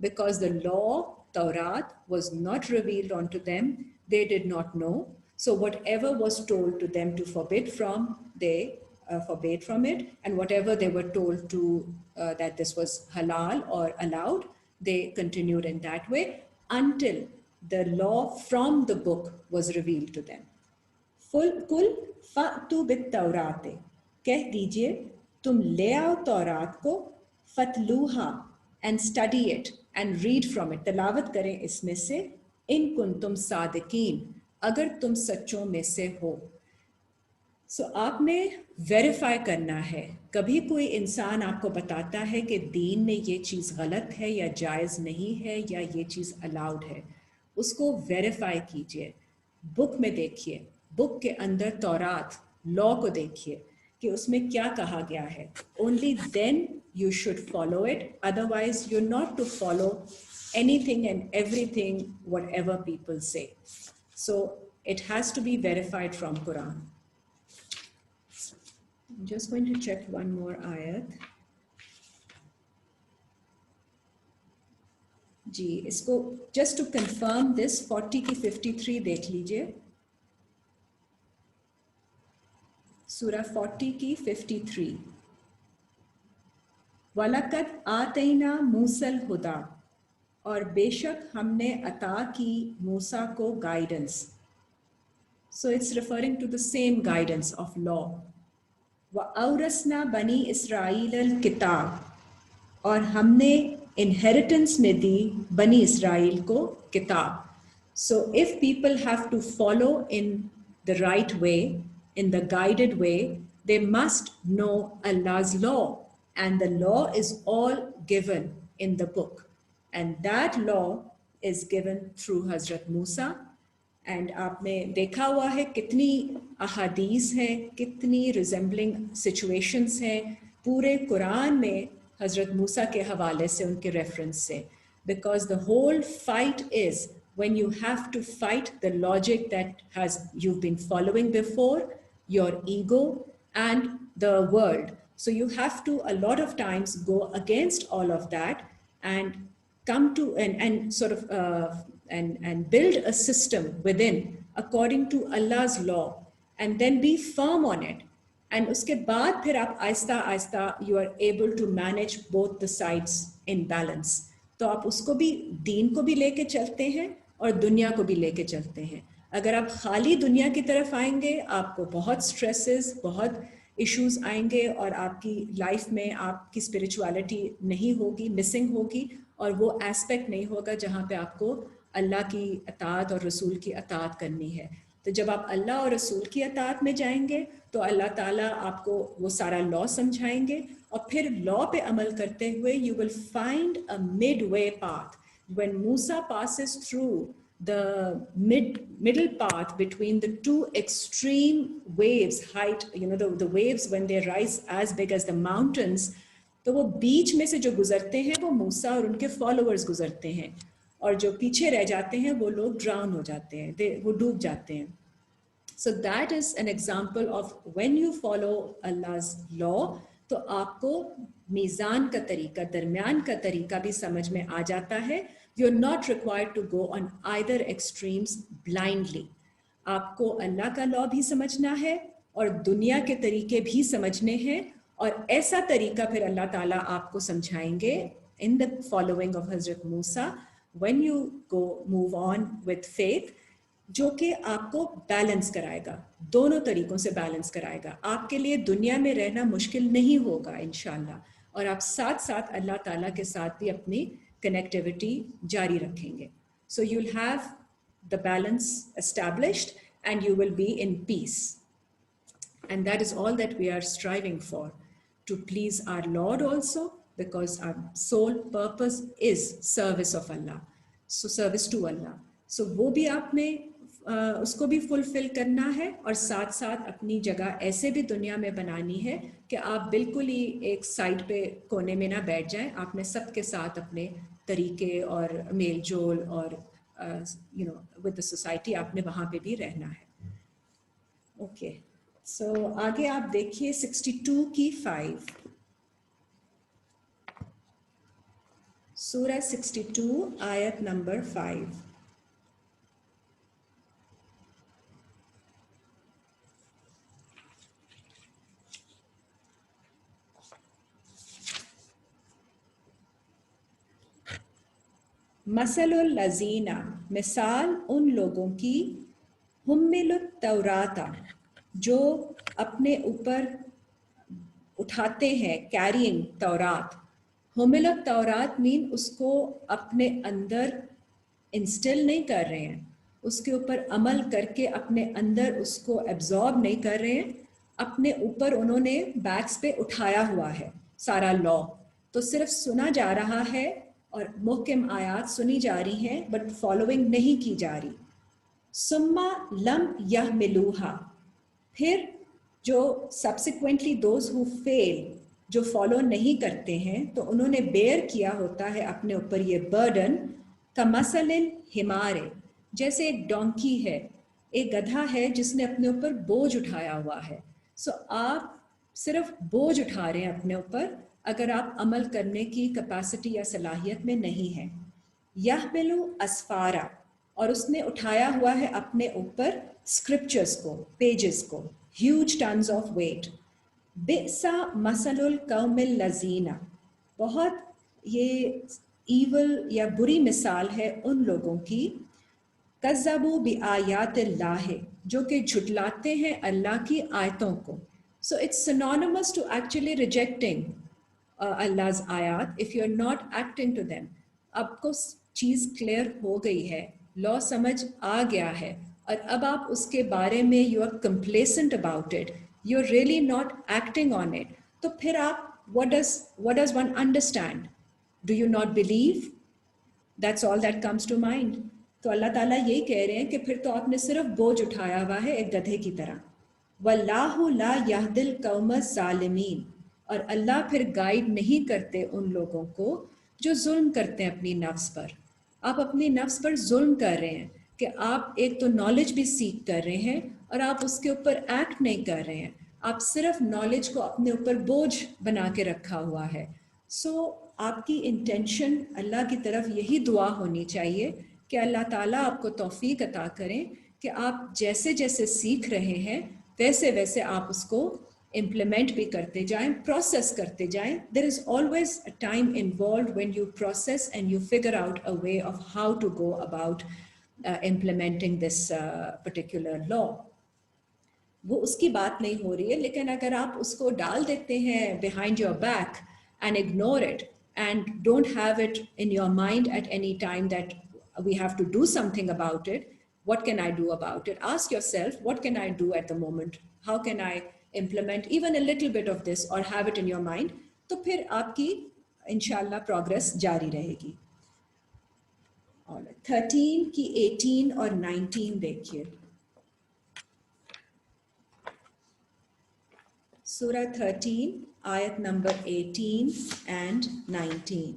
because the law Taurat was not revealed unto them, they did not know, so whatever was told to them to forbid from, they forbade from it, and whatever they were told to that this was halal or allowed, they continued in that way until the law from the book was revealed to them. कुल फ़अतु बित्तौरात, कह दीजिए तुम ले आओ तौरात को, फतलूहा and study it and read from it, तलावत करें इसमें से, इन कुंतुम सादिकीन, अगर तुम सच्चों में से हो। सो आपने वेरीफाई करना है। कभी कोई इंसान आपको बताता है कि दीन में ये चीज़ गलत है या जायज़ नहीं है या ये चीज़ अलाउड है, उसको वेरीफाई कीजिए। बुक में देखिए, बुक के अंदर तौरात लॉ को देखिए कि उसमें क्या कहा गया है। Only then you should follow it, otherwise you're not to follow anything and everything whatever people say. So it has to be verified from Quran. I'm just going to check one more ayat. जी, इसको just to confirm this 40 की 53 देख लीजिए, सूरा 40 की 53। वलकद आतैना मूसल हुदा, और बेशक हमने अता की मूसा को guidance. So it's referring to the same guidance of law. व औरसना बनी इसराइल अल किताब, और हमने इनहेरिटेंस में दी बनी इसराइल को किताब। So if people have to follow in the right way, in the guided way, they must know Allah's law, and the law is all given in the book, and that law is given through Hazrat Musa. And आपने देखा हुआ है कितनी अहादीस हैं, कितनी resembling situations हैं पूरे कुरान में हज़रत मूसा के हवाले से, उनके रेफरेंस से। Because the whole fight is when you have to fight the logic that has you've been following before, your ego and the world. So you have to a lot of times go against all of that and come to and sort of and build a system within according to Allah's law, and then be firm on it. And uske baad phir aap aista aista you are able to manage both the sides in balance. तो आप उसको भी, दीन को भी लेके चलते हैं और दुनिया को भी लेके चलते हैं। अगर आप खाली दुनिया की तरफ आएंगे, आपको बहुत स्ट्रेसेस, बहुत इश्यूज आएंगे और आपकी लाइफ में आपकी स्पिरिचुअलिटी नहीं होगी, मिसिंग होगी, और वो एस्पेक्ट नहीं होगा जहाँ पे आपको अल्लाह की अताअत और रसूल की अताअत करनी है। तो जब आप अल्लाह और रसूल की अताअत में जाएंगे तो अल्लाह ताला आपको वो सारा लॉ समझाएंगे, और फिर लॉ पे अमल करते हुए you will find a mid way path. When Musa passes through the middle path between the two extreme waves height, the waves when they rise as big as the mountains, तो वो बीच में से जो गुजरते हैं वो मूसा और उनके फॉलोअर्स गुजरते हैं, और जो पीछे रह जाते हैं वो लोग ड्राउन हो जाते हैं, वो डूब जाते हैं। So that is an example of when you follow Allah's law, तो आपको मीज़ान का तरीका, दरमियान का तरीका भी समझ में आ जाता है। You're not required to go on either extremes blindly. आपको अल्लाह का लॉ भी समझना है और दुनिया के तरीके भी समझने हैं, और ऐसा तरीका फिर अल्लाह ताला आपको समझाएंगे in the following of Hazrat Musa when you go move on with faith, जो कि आपको बैलेंस कराएगा, दोनों तरीकों से बैलेंस कराएगा। आपके लिए दुनिया में रहना मुश्किल नहीं होगा इंशाल्लाह, और आप साथ साथ अल्लाह ताला के साथ भी अपनी कनेक्टिविटी जारी रखेंगे। So you'll have the balance established and you will be in peace. And that is all that we are striving for, to please our Lord also, because our sole purpose is service of Allah. So service to Allah. So वो भी आपने उसको भी fulfil करना है, और साथ साथ अपनी जगह ऐसे भी दुनिया में बनानी है कि आप बिल्कुल ही एक साइड पे कोने में ना बैठ जाएं। आपने सबके साथ अपने तरीके और मेल जोल और विद द सोसाइटी आपने वहाँ पे भी रहना है। ओके, सो आगे आप देखिए 62 की 5, सूरा 62 आयत नंबर 5। मसलुल लज़ीना, मिसाल उन लोगों की, हुम्मिलुत तौराता, जो अपने ऊपर उठाते हैं, कैरिंग तौरात, हुमिलत तौरात मीन उसको अपने अंदर इंस्टिल नहीं कर रहे हैं, उसके ऊपर अमल करके अपने अंदर उसको एब्जॉर्ब नहीं कर रहे हैं, अपने ऊपर उन्होंने बैग्स पे उठाया हुआ है सारा लॉ। तो सिर्फ सुना जा रहा है और मुहकम आयात सुनी जा रही हैं बट फॉलोइंग नहीं की जा रही। सुम्मा लम यह मिलूहा, फिर जो सब्सिक्वेंटली दोज हु फेल, जो फॉलो नहीं करते हैं, तो उन्होंने बेयर किया होता है अपने ऊपर ये बर्डन। कमसलिन हिमारे, जैसे एक डोंकी है, एक गधा है जिसने अपने ऊपर बोझ उठाया हुआ है। सो आप सिर्फ बोझ उठा रहे हैं अपने ऊपर, अगर आप अमल करने की कैपेसिटी या सलाहियत में नहीं है। यहमिलु अस्फारा, और उसने उठाया हुआ है अपने ऊपर स्क्रिप्चर्स को, पेजेस को, ह्यूज टन्स ऑफ वेट। बिसा मसलुल कौमिल लजीना, बहुत ये ईवल या बुरी मिसाल है उन लोगों की, कज़्ज़बू बि आयातिल्लाह, जो कि झुटलाते हैं अल्लाह की आयतों को। So it's synonymous to actually rejecting Allah's आयात if you are not acting to them. आपको चीज़ क्लियर हो गई है, लॉ समझ आ गया है, और अब आप उसके बारे में you are complacent about it, you are really not acting on it, तो फिर आप what does one understand? Do you not believe? That's all that comes to mind. तो अल्लाह ताला यही कह रहे हैं कि फिर तो आपने सिर्फ बोझ उठाया हुआ है एक गधे की तरह। वल्लाहु ला यहदिल कौमस ज़ालिमीन, और अल्लाह फिर गाइड नहीं करते उन लोगों को जो जुल्म करते हैं अपनी नफ्स पर। आप अपनी नफ्स पर जुल्म कर रहे हैं कि आप एक तो नॉलेज भी सीख कर रहे हैं और आप उसके ऊपर एक्ट नहीं कर रहे हैं, आप सिर्फ नॉलेज को अपने ऊपर बोझ बना के रखा हुआ है। सो आपकी इंटेंशन अल्लाह की तरफ यही दुआ होनी चाहिए कि अल्लाह ताला आपको तौफीक अता करें कि आप जैसे जैसे सीख रहे हैं वैसे वैसे आप उसको इम्प्लीमेंट भी करते जाएं, प्रोसेस करते जाएं। There is always a time involved when you process and you figure out a way of how to go about implementing this particular law. वो उसकी बात नहीं हो रही है, लेकिन अगर आप उसको डाल देते हैं behind your back and ignore it and don't have it in your mind at any time that we have to do something about it, what can I do about it? Ask yourself, what can I do at the moment? How can I implement even a little bit of this or have it in your mind? तो फिर आपकी इंशाल्लाह progress जारी रहेगी। और 13 की 18 और 19 देखिए। Surah 13, ayat number 18 and 19.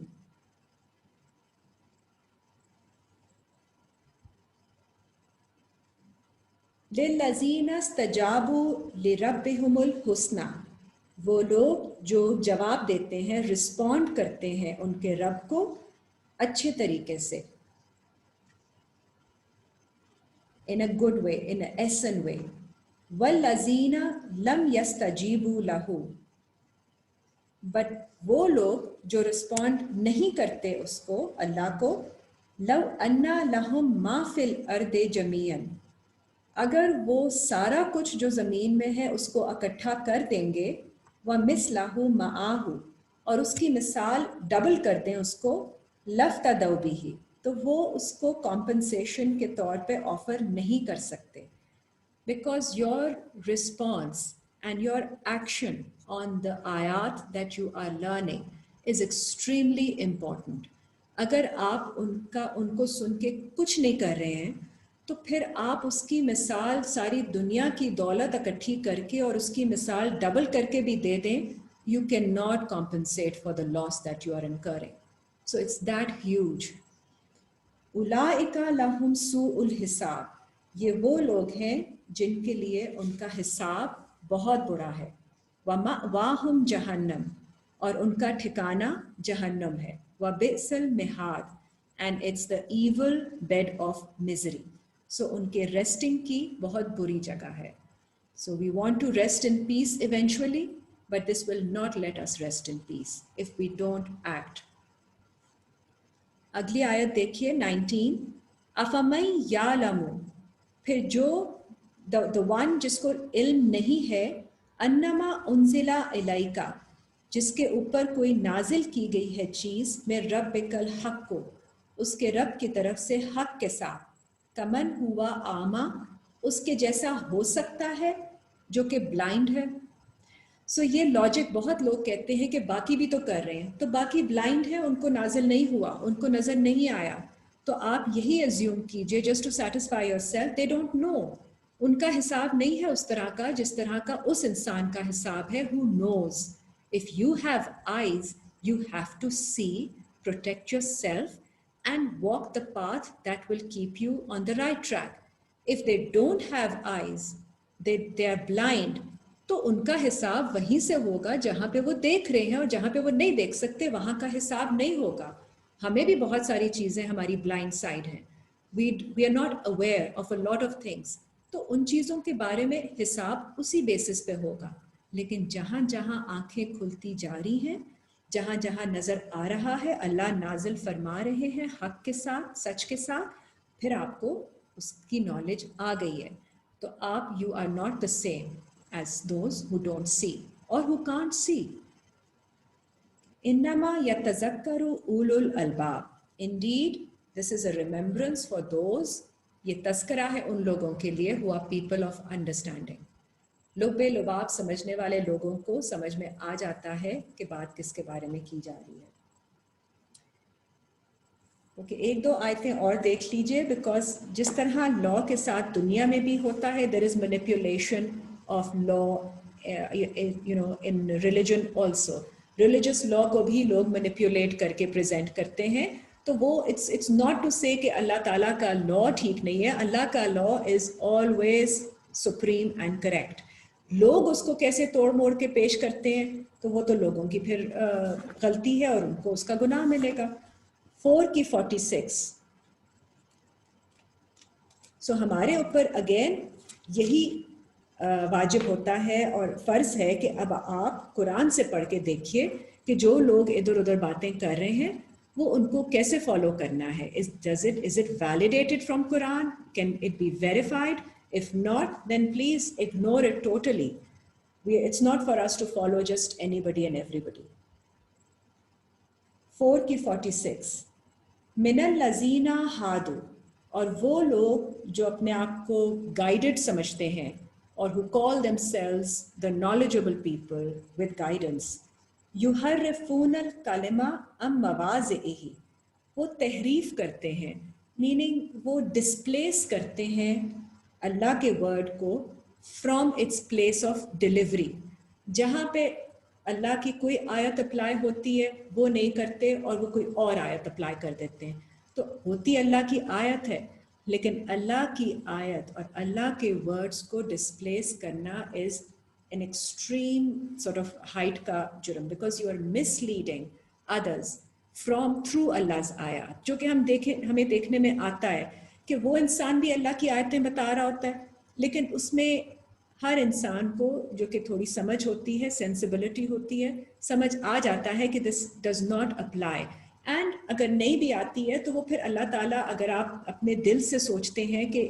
लिल्लज़ीना इस्तजाबू लिरब्बिहिमुल हुस्ना, वो लोग जो जवाब देते हैं, रिस्पॉन्ड करते हैं उनके रब को अच्छे तरीके से, in a good way, in an essence way। वल्लज़ीना लम यस्तजीबू लहू, बट वो लोग जो रिस्पॉन्ड नहीं करते उसको, अल्लाह को, लव अन्ना लहुम मा फिल अर्दे जमीयन, अगर वो सारा कुछ जो ज़मीन में है उसको इकट्ठा कर देंगे, व मिसलाहु माआहु, और उसकी मिसाल डबल कर दें उसको, लफ्तदौ बिही, तो वो उसको कॉम्पनसेशन के तौर पे ऑफ़र नहीं कर सकते। Because your response and your action on the ayat that you are learning is extremely important. अगर आप उनको सुन के कुछ नहीं कर रहे हैं, तो फिर आप उसकी मिसाल सारी दुनिया की दौलत इकट्ठी करके और उसकी मिसाल डबल करके भी दे दें, you cannot compensate for the loss that you are incurring. So it's that huge. उलाइका लहुम सूउल हिसाब, ये वो लोग हैं जिनके लिए उनका हिसाब बहुत बुरा है। वमावाहुम जहन्नम, और उनका ठिकाना जहन्नम है। वबिसल मिहाद, and it's the evil bed of misery, so उनके रेस्टिंग की बहुत बुरी जगह है। So we want to rest in peace eventually, but this will not let us rest in peace if we don't act. अगली आयत देखिए 19। अफमई यालमु, फिर जो द वन जिसको इल्म नहीं है, अन्नमा उन्जिला इलाइका, जिसके ऊपर कोई नाजिल की गई है चीज़ में रब्बिकल हक को, उसके रब की तरफ से हक के साथ, कमन हुआ आमा, उसके जैसा हो सकता है जो कि ब्लाइंड है। सो ये लॉजिक बहुत लोग कहते हैं कि बाकी भी तो कर रहे हैं, तो बाकी ब्लाइंड है, उनको नाजिल नहीं हुआ, उनको नज़र नहीं आया, तो आप यही एज्यूम कीजिए just to satisfy yourself they don't know. उनका हिसाब नहीं है उस तरह का जिस तरह का उस इंसान का हिसाब है who knows. If you have eyes you have to see, protect yourself and walk the path that will keep you on the right track. If they don't have eyes, they are blind, तो उनका हिसाब वहीं से होगा जहाँ पे वो देख रहे हैं, और जहाँ पे वो नहीं देख सकते वहाँ का हिसाब नहीं होगा। हमें भी बहुत सारी चीज़ें हमारी ब्लाइंड साइड हैं, we are not aware of a lot of things, तो उन चीज़ों के बारे में हिसाब उसी बेसिस पे होगा। लेकिन जहाँ जहाँ आंखें खुलती जा रही हैं, जहाँ जहाँ नज़र आ रहा है अल्लाह नाजिल फरमा रहे हैं हक के साथ, सच के साथ, फिर आपको उसकी नॉलेज आ गई है, तो आप you are not the same as those who don't see और हु कांट सी। इन्नमा यतज़क्करु उलुल अलबाब, indeed this is a remembrance for those, ये तस्करा है उन लोगों के लिए who are people of understanding. लुब्बे लुबाब समझने वाले लोगों को समझ में आ जाता है कि बात किसके बारे में की जा रही है। ओके, एक दो आयतें और देख लीजिए, बिकॉज जिस तरह लॉ के साथ दुनिया में भी होता है, there is manipulation of law you know in religion also. Religious law को भी लोग मैनिपुलेट करके प्रेजेंट करते हैं, तो वो इट्स नॉट टू से कि अल्लाह ताला का लॉ ठीक नहीं है, अल्लाह का law is always supreme and correct. लोग उसको कैसे तोड़ मोड़ के पेश करते हैं तो वो तो लोगों की फिर गलती है और उनको उसका गुनाह मिलेगा। 4 की 46। सो हमारे ऊपर अगेन यही वाजिब होता है और फ़र्ज़ है कि अब आप कुरान से पढ़ के देखिए कि जो लोग इधर उधर बातें कर रहे हैं वो उनको कैसे फॉलो करना है। Is it validated from Quran? Can it be verified? If not, then please ignore it totally. It's not for us to follow just anybody and everybody. 4 की 46। मिनल लजीना हादू, और वो लोग जो अपने आप को गाइडेड समझते हैं और who call themselves the knowledgeable people with guidance, युहर्रिफूनल कलिमा अम मवाज़िही, वो तहरीफ करते हैं, मीनिंग वो डिस्प्लेस करते हैं अल्लाह के वर्ड को from its place of delivery. जहाँ पे अल्लाह की कोई आयत अप्लाई होती है वो नहीं करते और वो कोई और आयत अप्लाई कर देते हैं। तो होती अल्लाह की आयत है, लेकिन अल्लाह की आयत और अल्लाह के वर्ड्स को डिस्प्लेस करना is an extreme sort of height का जुर्म, because you are misleading others from through Allah's आयत, जो कि हमें देखने में आता है कि वो इंसान भी अल्लाह की आयतें बता रहा होता है, लेकिन उसमें हर इंसान को जो कि थोड़ी समझ होती है, सेंसिबिलिटी होती है, समझ आ जाता है कि this does not apply. And अगर नहीं भी आती है तो वो फिर अल्लाह ताला, अगर आप अपने दिल से सोचते हैं कि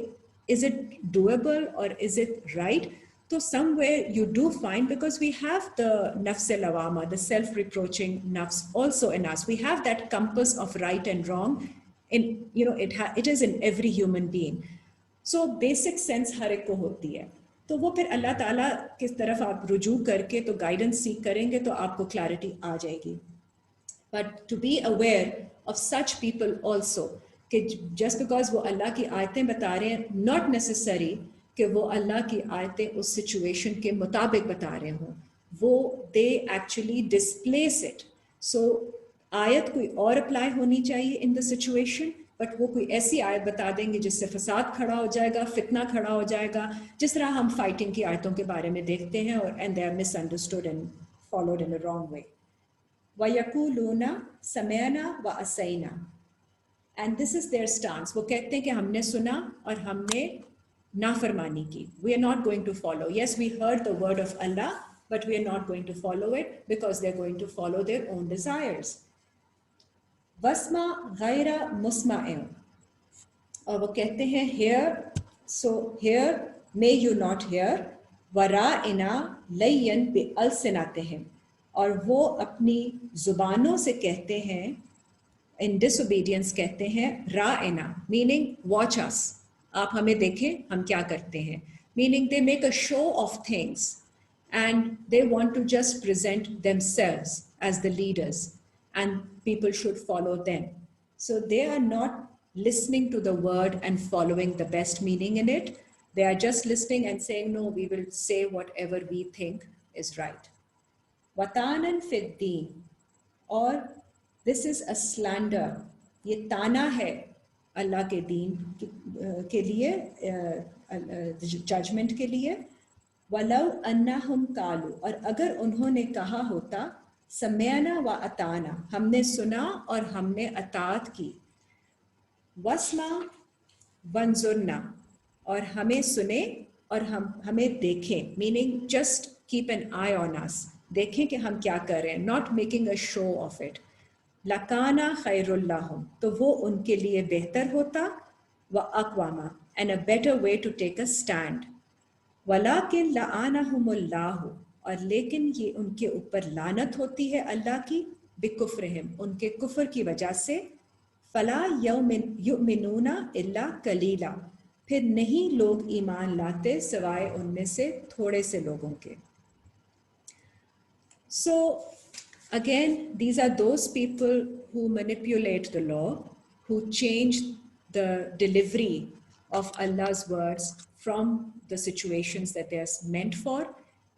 इज़ इट डूएबल और इज़ इट राइट, तो somewhere you do find, because we have the nafs al-lawama, the self-reproaching nafs also in us. We have that compass of right and wrong. In, you know, it is in every human being. So basic sense हर एक को होती है, तो वो फिर अल्लाह ताला की तरफ आप रुजू करके तो गाइडेंस सीख करेंगे तो आपको क्लैरिटी आ जाएगी। But to be aware of such people also, कि just because वो अल्लाह की आयतें बता रहे हैं, not necessary कि वो अल्लाह की आयतें उस सिचुएशन के मुताबिक बता रहे हों, वो they actually displace it. So आयत कोई और अप्लाई होनी चाहिए इन द सिचुएशन, बट वो कोई ऐसी आयत बता देंगे जिससे फसाद खड़ा हो जाएगा, फितना खड़ा हो जाएगा, जिस तरह हम फाइटिंग की आयतों के बारे में देखते हैं, और and they are misunderstood and followed in a wrong way. वयकूलूना समेना व असैना, and this is their stance, वो कहते हैं कि हमने सुना और हमने नाफरमानी की। We are not going to follow, yes we heard the word of Allah, but we are not going to follow it because they're going to follow their own desires. Wasma ghaira musma'in, और वो कहते हैं hear, so hear, may you not hear, wara'ina layyan bi alsinatihim, और वो अपनी ज़ुबानों से कहते हैं, in disobedience कहते हैं राएना, meaning watch us, आप हमें देखें हम क्या करते हैं, meaning they make a show of things and they want to just present themselves as the leaders and people should follow them. So they are not listening to the word and following the best meaning in it. They are just listening and saying, no, we will say whatever we think is right. Watanan fiddin, और this is a slander, ये ताना है अल्लाह के दीन के लिए, judgement के लिए. वलौ अन्नहुम कालू, और अगर उन्होंने कहा होता समेअना व अताना, हमने सुना और हमने अतात की. वस्मा वंजुरना, और हमें सुने और हमें देखें, meaning just keep an eye on us, देखें कि हम क्या कर रहे हैं, not making a show of it. लकाना खैरुल्लाहुम, तो वो उनके लिए बेहतर होता. व अक़वामा, and a better way to take a stand. वलाकिन लआनहुमुल्लाहु, और लेकिन ये उनके ऊपर लानत होती है अल्लाह की, बिकुफ्रिहिम, उनके कुफ्र की वजह से. फला युमिनूना इल्ला कलीला, फिर नहीं लोग ईमान लाते सिवाय उनमें से थोड़े से लोगों के. So again, these are those people who manipulate the law, who change the delivery of Allah's words from the situations that they are meant for,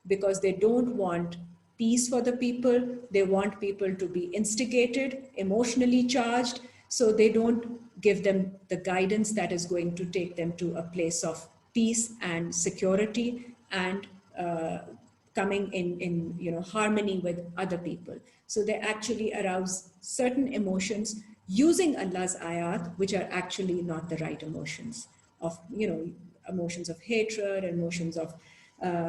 because they don't want peace for the people. They want people to be instigated, emotionally charged, so they don't give them the guidance that is going to take them to a place of peace and security and coming in harmony with other people. So they actually arouse certain emotions using Allah's ayat, which are actually not the right emotions, of emotions of hatred, emotions of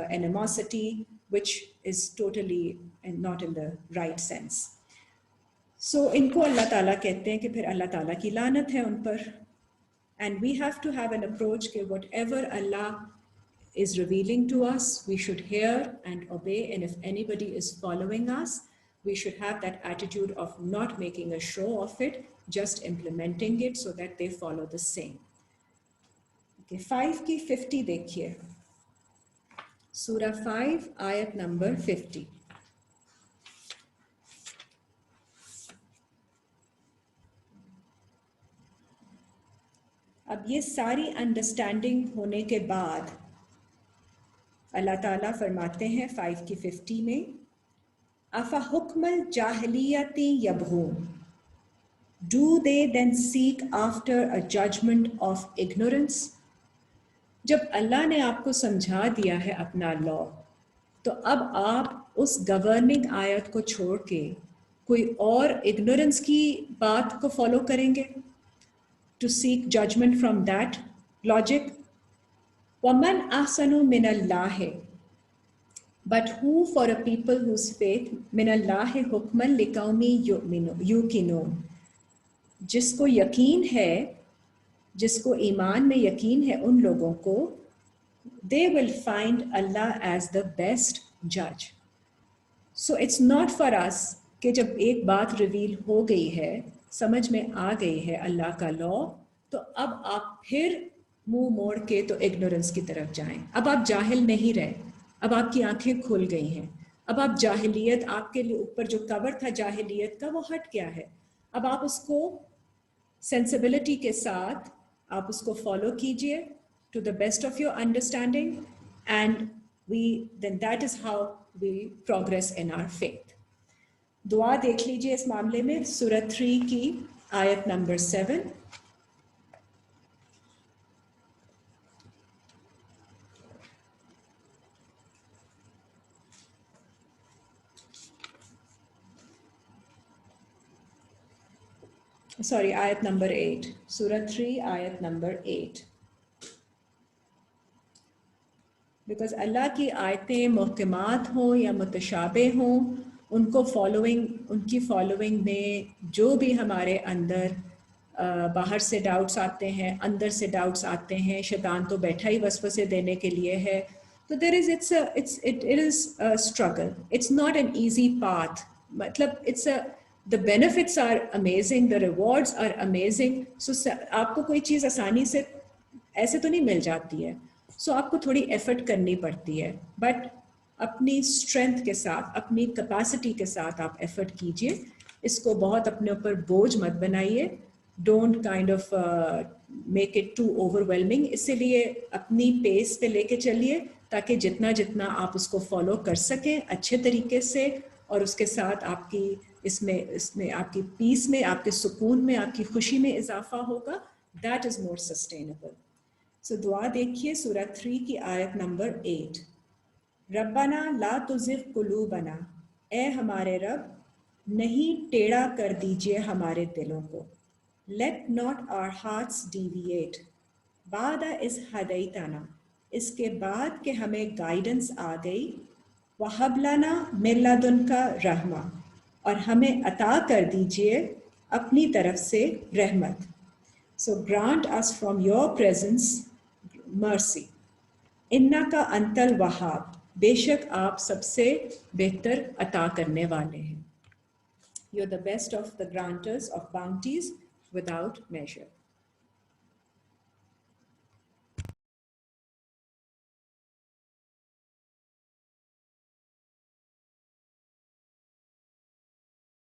animosity, which is totally and not in the right sense. So इनको अल्लाह ताला कहते हैं कि फिर अल्लाह ताला की लानत है उन पर. And we have to have an approach कि whatever Allah is revealing to us, we should hear and obey, and if anybody is following us, we should have that attitude of not making a show of it, just implementing it so that they follow the same. Okay, 5 की 50 देखिए, Surah 5 ayat number 50. अब ये सारी understanding होने के बाद अल्लाह ताला फरमाते हैं 5 की 50 में, अफा हुक्मल जाहिलियती यबगून, do they then seek after a judgment of ignorance? जब अल्लाह ने आपको समझा दिया है अपना लॉ, तो अब आप उस गवर्निंग आयत को छोड़ के कोई और इग्नोरेंस की बात को फॉलो करेंगे, to seek judgment from that logic. وَمَنْ أَحْسَنُ مِنَ اللَّهِ, but who for a people whose faith مِنَ اللَّهِ حُكْمًا لِقَوْمِ يُوقِنُونَ, जिसको यकीन है, जिसको ईमान में यकीन है उन लोगों को, they will find Allah as the best judge. So it's not for us कि जब एक बात रिवील हो गई है, समझ में आ गई है अल्लाह का लॉ, तो अब आप फिर मुंह मोड़ के तो इग्नोरेंस की तरफ जाएं. अब आप जाहिल नहीं रहे, अब आपकी आंखें खुल गई हैं. अब आप जाहिलियत, आपके लिए ऊपर जो कवर था जाहिलियत का, वो हट गया है. अब आप उसको सेंसिबिलिटी के साथ आप उसको फॉलो कीजिए to the best of your understanding, and then that is how we progress in our faith. दुआ देख लीजिए इस मामले में, सूरह 3 की आयत number 7. Sorry, ayat number 8. Surah 3, ayat number 8. Because अल्लाह की आयतें मुहकमात हों या मुतशाबे हों, उनकी फॉलोइंग में जो भी हमारे अंदर बाहर से डाउट्स आते हैं, अंदर से डाउट्स आते हैं, शैतान तो बैठा ही वसवसे देने के लिए है, तो it is a struggle. It's not an easy path. मतलब the benefits are amazing, the rewards are amazing. So आपको कोई चीज़ आसानी से ऐसे तो नहीं मिल जाती है. So आपको थोड़ी effort करनी पड़ती है. But अपनी strength के साथ, अपनी capacity के साथ आप effort कीजिए. इसको बहुत अपने ऊपर बोझ मत बनाइए. Don't kind of make it too overwhelming. इसीलिए अपनी pace पे लेके चलिए ताकि जितना जितना आप उसको follow कर सकें अच्छे तरीके से और उसके साथ आपकी इसमें आपकी peace में, आपके सुकून में, आपकी खुशी में इजाफा होगा. That is more sustainable. So दुआ देखिए सूरह 3 की आयत नंबर 8. रब्बना ला तुज़िग़ क़ुलूबना, ए हमारे रब नहीं टेढ़ा कर दीजिए हमारे दिलों को. Let not our hearts deviate. बादा इज़ हदैताना, इसके बाद के हमें गाइडेंस आ गई. वहबलना मिन लदुनका रहमा, और हमें अता कर दीजिए अपनी तरफ से रहमत. So grant us from your presence mercy. इन्नका Antil Wahab, बेशक आप सबसे बेहतर अता करने वाले हैं. You're the best of the granters of bounties without measure.